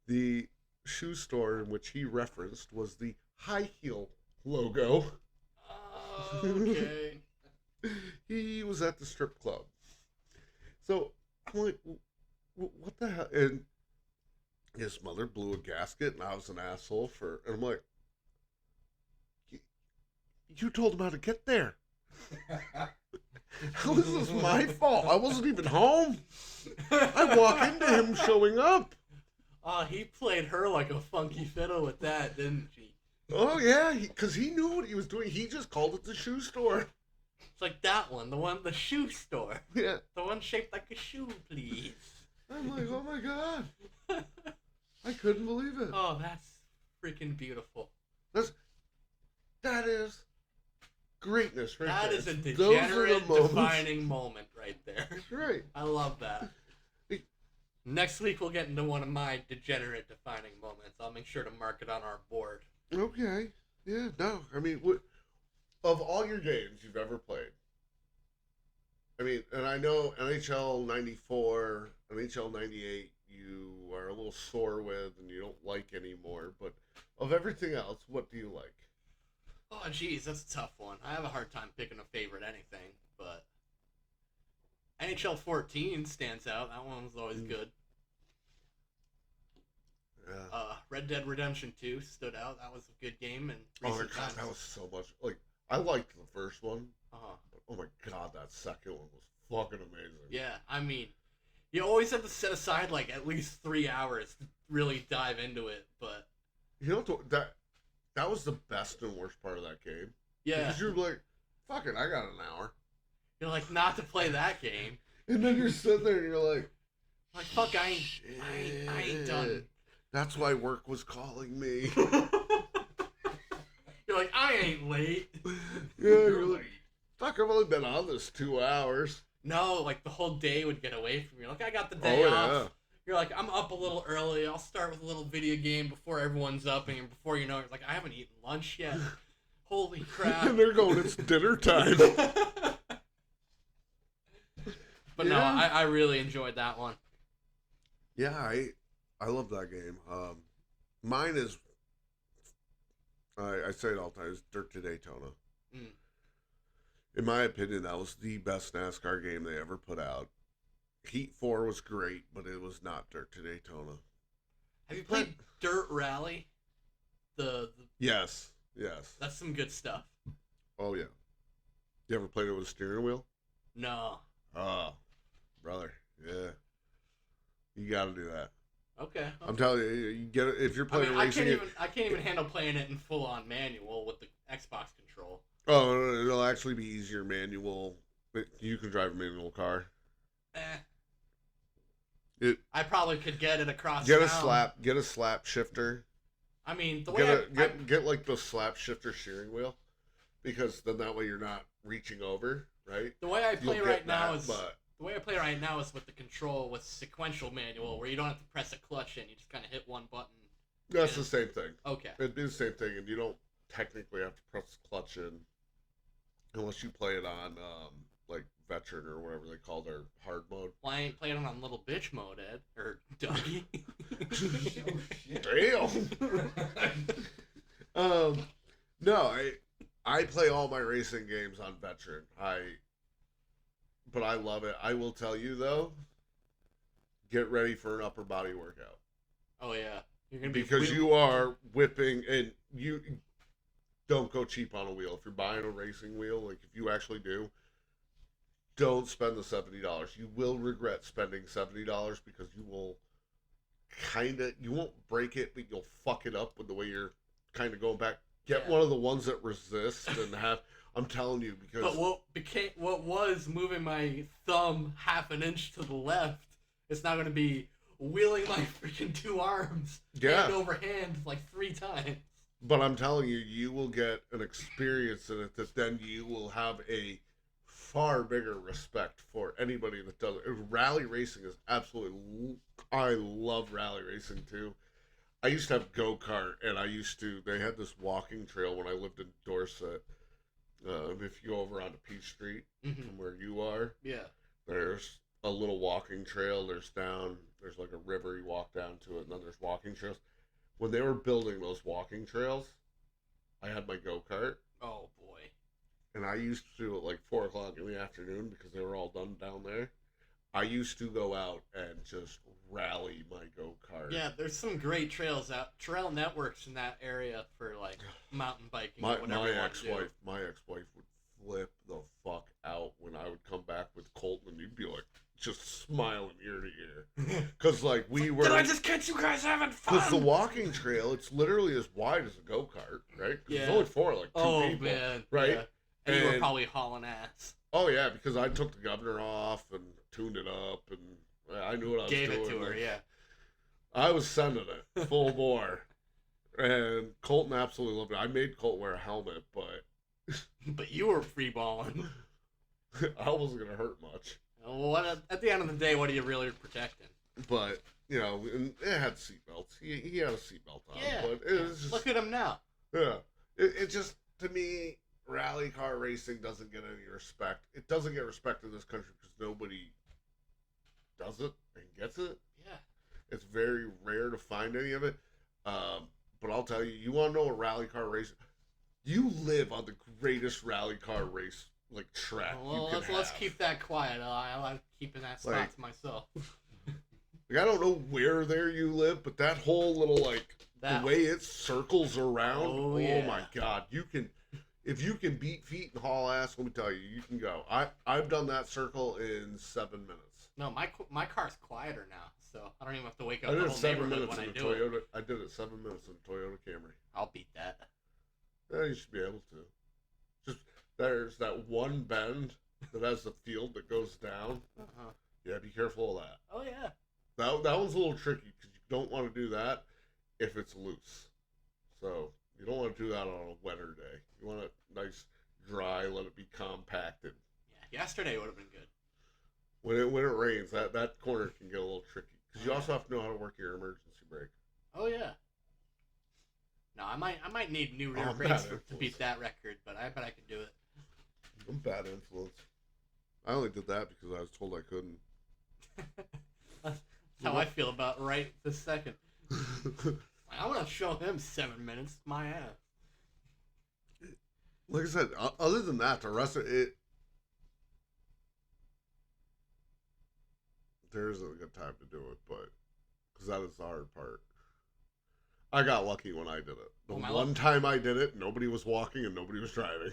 The shoe store in which he referenced was the High Heel logo. Okay. He was at the strip club. So I'm like, what the hell? And his mother blew a gasket, and I was an asshole for. And I'm like, you told him how to get there. How is this my fault? I wasn't even home. I walk into him showing up. Oh, he played her like a funky fiddle with that, didn't she? Oh yeah, because he knew what he was doing. He just called it the shoe store. It's like that one, the shoe store. Yeah. The one shaped like a shoe, please. I'm like, oh my god. I couldn't believe it. Oh, that's freaking beautiful. That is greatness right That there. is a Those are the degenerate moments. defining moment right there. That's right. I love that. Next week we'll get into one of my degenerate defining moments. I'll make sure to mark it on our board. Okay. Yeah, no. I mean, of all your games you've ever played, I mean, and I know NHL 94, NHL 98, you are a little sore with and you don't like anymore, but of everything else, what do you like? Oh, geez, that's a tough one. I have a hard time picking a favorite anything, but NHL 14 stands out. That one was always good. Yeah. Red Dead Redemption 2 stood out. That was a good game. And Oh my god, that was so much. Like, I liked the first one. But oh my god, that second one was fucking amazing. Yeah, I mean, you always have to set aside like at least 3 hours to really dive into it. But you know that was the best and worst part of that game. Yeah, because you're like, fuck it, I got an hour. You're like, not to play that game. And then you're sitting there and you're like, fuck, I ain't done. That's why work was calling me. You're like, I ain't late. Yeah, you're like, fuck, I've only been on this 2 hours. No, like the whole day would get away from you. Like, I got the day off. Yeah. You're like, I'm up a little early. I'll start with a little video game before everyone's up. And before you know it, like, I haven't eaten lunch yet. Holy crap. And they're going, it's dinner time. But no, I really enjoyed that one. Yeah, I love that game. Mine is, I say it all the time, is Dirt to Daytona. Mm. In my opinion, that was the best NASCAR game they ever put out. Heat 4 was great, but it was not Dirt to Daytona. Have you played Dirt Rally? Yes. That's some good stuff. Oh, yeah. You ever played it with a steering wheel? No. Oh, brother, yeah. You got to do that. Okay. I'm telling you, you get it if you're playing racing. I can't even handle playing it in full on manual with the Xbox control. Oh, it'll actually be easier manual. You can drive a manual car. I probably could get it across. Get town. a slap shifter. I mean, the way get like the slap shifter steering wheel, because then that way you're not reaching over, right? The way I play right now is but the way I play right now is with the control with sequential manual, where you don't have to press a clutch in; you just kind of hit one button. That's the same thing. Okay. It'd be the same thing, and you don't technically have to press the clutch in unless you play it on like veteran or whatever they call their hard mode. Well, I ain't playing it on little bitch mode, Ed or Dougie. Damn. No, I play all my racing games on veteran. but I love it. I will tell you though, get ready for an upper body workout Oh yeah, you're gonna be because you are whipping, and you don't go cheap on a wheel. If you're buying a racing wheel, like if you actually do, don't spend the $70. You will regret spending $70 because you will you won't break it, but you'll fuck it up with the way you're kind of going back. Get Yeah. one of the ones that resist and have. I'm telling you because But what was moving my thumb half an inch to the left is now gonna be wheeling my freaking two arms yeah. hand over hand like 3 times. But I'm telling you, you will get an experience in it that then you will have a far bigger respect for anybody that does it. Rally racing is absolutely. I love rally racing too. I used to have go kart, and they had this walking trail when I lived in Dorset. If you go over onto Peach Street from where you are, Yeah. there's a little walking trail. There's like a river you walk down to it, and then there's walking trails. When they were building those walking trails, I had my go kart, Oh boy. and I used to do it like 4 o'clock in the afternoon because they were all done down there. I used to go out and just rally my go kart. Yeah, there's some great trail networks in that area for like mountain biking. My or whatever you want to do. my ex-wife would flip the fuck out when I would come back with Colton, and he'd be like just smiling ear to ear, because like we were. Did I just catch you guys having fun? Because the walking trail, it's literally as wide as a go kart, right? 'Cause Yeah. it's only for like two people, man, right? Yeah. And you were probably hauling ass. Oh yeah, because I took the governor off and tuned it up, and I knew what I was doing. Gave it to her, yeah. I was sending it full bore, and Colton absolutely loved it. I made Colton wear a helmet, but But you were free balling. I wasn't gonna hurt much. Well, at the end of the day, what are you really protecting? But and it had seatbelts. He had a seatbelt on. Yeah. But it was just, look at him now. Yeah. It just, to me, rally car racing doesn't get any respect. It doesn't get respect in this country because nobody does it and gets it. Yeah. It's very rare to find any of it. But I'll tell you, you want to know what rally car racing? You live on the greatest rally car race track. Well, let's keep that quiet. I like keeping that spot to myself. I don't know where there you live, but that whole little the way it circles around. Oh yeah. My God, if you can beat feet and haul ass, let me tell you, you can go. I've done that circle in 7 minutes. No, my car's quieter now, so I don't even have to wake up I did the whole 7 neighborhood minutes when in I a do Toyota. it. I did it 7 minutes in a Toyota Camry. I'll beat that. Yeah, you should be able to. Just there's that one bend that has the field that goes down. Uh-huh. Yeah, be careful of that. Oh yeah. That one's a little tricky because you don't want to do that if it's loose. So you don't want to do that on a wetter day. You want it nice, dry, let it be compacted. Yeah, yesterday would have been good. When it rains, that corner can get a little tricky because you also have to know how to work your emergency brake. Oh yeah. No, I might need new rear brakes to beat that record, but I bet I could do it. I'm bad influence. I only did that because I was told I couldn't. That's how I feel about right this second. I want to show him 7 minutes. My ass. Like I said, other than that, the rest of it, there isn't a good time to do it, but because that is the hard part. I got lucky when I did it. The one time I did it, nobody was walking and nobody was driving.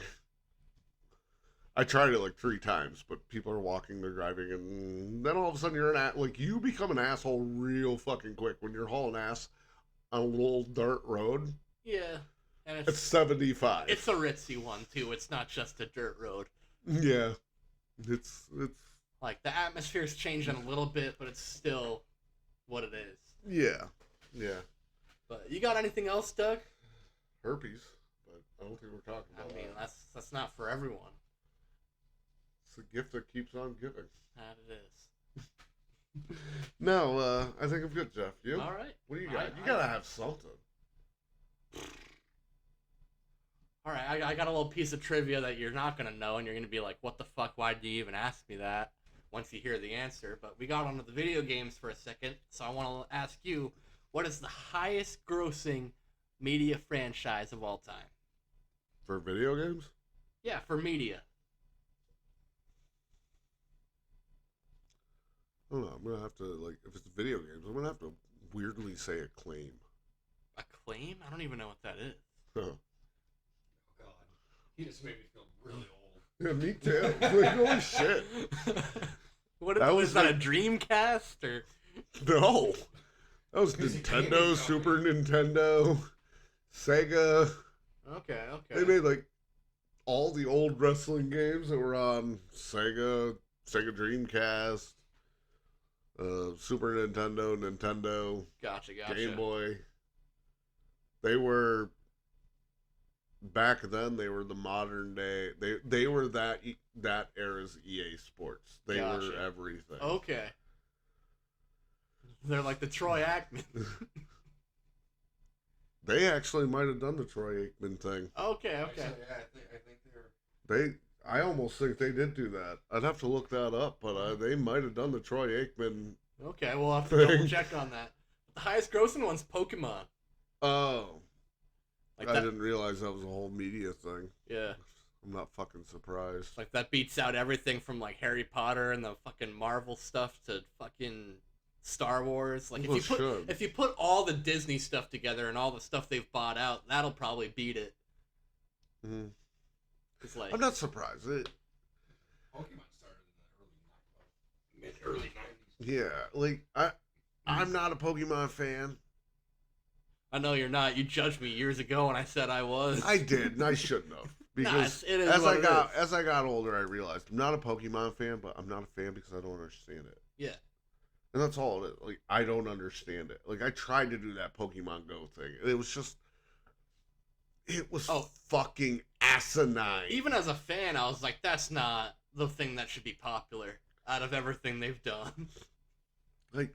I tried it 3 times, but people are walking, they're driving, and then all of a sudden you're you become an asshole real fucking quick when you're hauling ass on a little dirt road. Yeah. And it's 75. It's a ritzy one, too. It's not just a dirt road. Yeah. It's like, the atmosphere's changing a little bit, but it's still what it is. Yeah. Yeah. But you got anything else, Doug? Herpes, but I don't think we're talking about that. I mean, that's not for everyone. It's a gift that keeps on giving. That it is. No, I think I'm good, Jeff. You? All right. What do you got? You gotta have something. All right, I got a little piece of trivia that you're not going to know, and you're going to be like, what the fuck, why do you even ask me that once you hear the answer? But we got onto the video games for a second, so I want to ask you, what is the highest grossing media franchise of all time? For video games? Yeah, for media. I don't know. I'm gonna have to like if it's video games. I'm gonna have to weirdly say Acclaim. Acclaim? I don't even know what that is. Huh. Oh God, he just made me feel really old. Yeah, me too. Like, holy shit. What That was was that like- a Dreamcast or? No. That was Is it Nintendo, gaming Super Nintendo, Sega. Okay. They made like all the old wrestling games that were on Sega, Sega Dreamcast, Super Nintendo, Nintendo, Gotcha. Game Boy. They were back then. They were the modern day. They were that era's EA Sports. They were Gotcha. everything. Okay. They're like the Troy Aikman. They actually might have done the Troy Aikman thing. Okay. Actually, yeah, I think they're. I almost think they did do that. I'd have to look that up, but they might have done the Troy Aikman. Okay, we'll have to double check on that. The highest grossing one's Pokemon. Oh, Like I that, didn't realize that was a whole media thing. yeah. I'm not fucking surprised. Like that beats out everything from like Harry Potter and the fucking Marvel stuff to fucking Star Wars. Like Well, should. if you put all the Disney stuff together and all the stuff they've bought out, that'll probably beat it. Mhm. It's like I'm not surprised. Pokemon started in the early 90s. Yeah, like I'm not a Pokemon fan. I know you're not. You judged me years ago when I said I was. I did, and I shouldn't have. Because it is as what I it got is. as I got older, I realized I'm not a Pokemon fan, but I'm not a fan because I don't understand it. Yeah. And that's all it is. Like, I don't understand it. Like, I tried to do that Pokemon Go thing. It was just... It was fucking asinine. Even as a fan, I was like, that's not the thing that should be popular out of everything they've done. Like...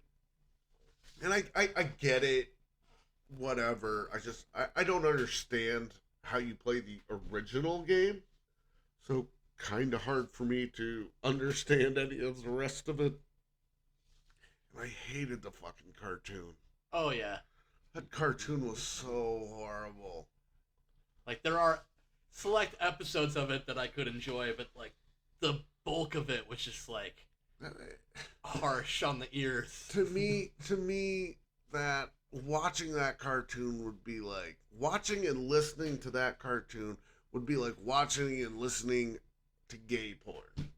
And I get it. Whatever. I don't understand how you play the original game. So, kind of hard for me to understand any of the rest of it. And I hated the fucking cartoon. Oh, yeah. That cartoon was so horrible. Like, there are select episodes of it that I could enjoy, but, like, the bulk of it was just, like, harsh on the ears. To me, that watching that cartoon would be like, watching and listening to that cartoon would be like watching and listening to gay porn.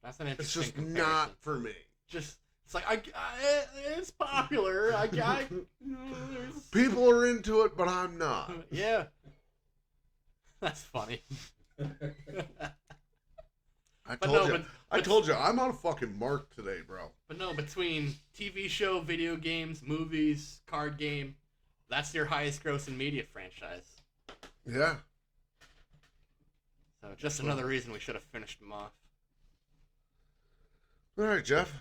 That's an It's interesting just comparison. not for me. Just, it's like, it's popular. There's... People are into it, but I'm not. Yeah. That's funny. I But told no, you. but- I told you. I'm on a fucking mark today, bro. But no, between TV show, video games, movies, card game, that's your highest grossing media franchise. Yeah. So just another reason we should have finished them off. All right, Jeff.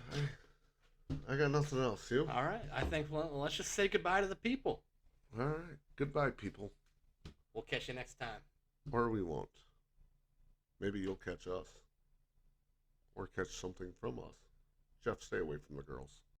I got nothing else. You? All right, I think let's just say goodbye to the people. All right. Goodbye, people. We'll catch you next time. Or we won't. Maybe you'll catch us. Or catch something from us. Jeff, stay away from the girls.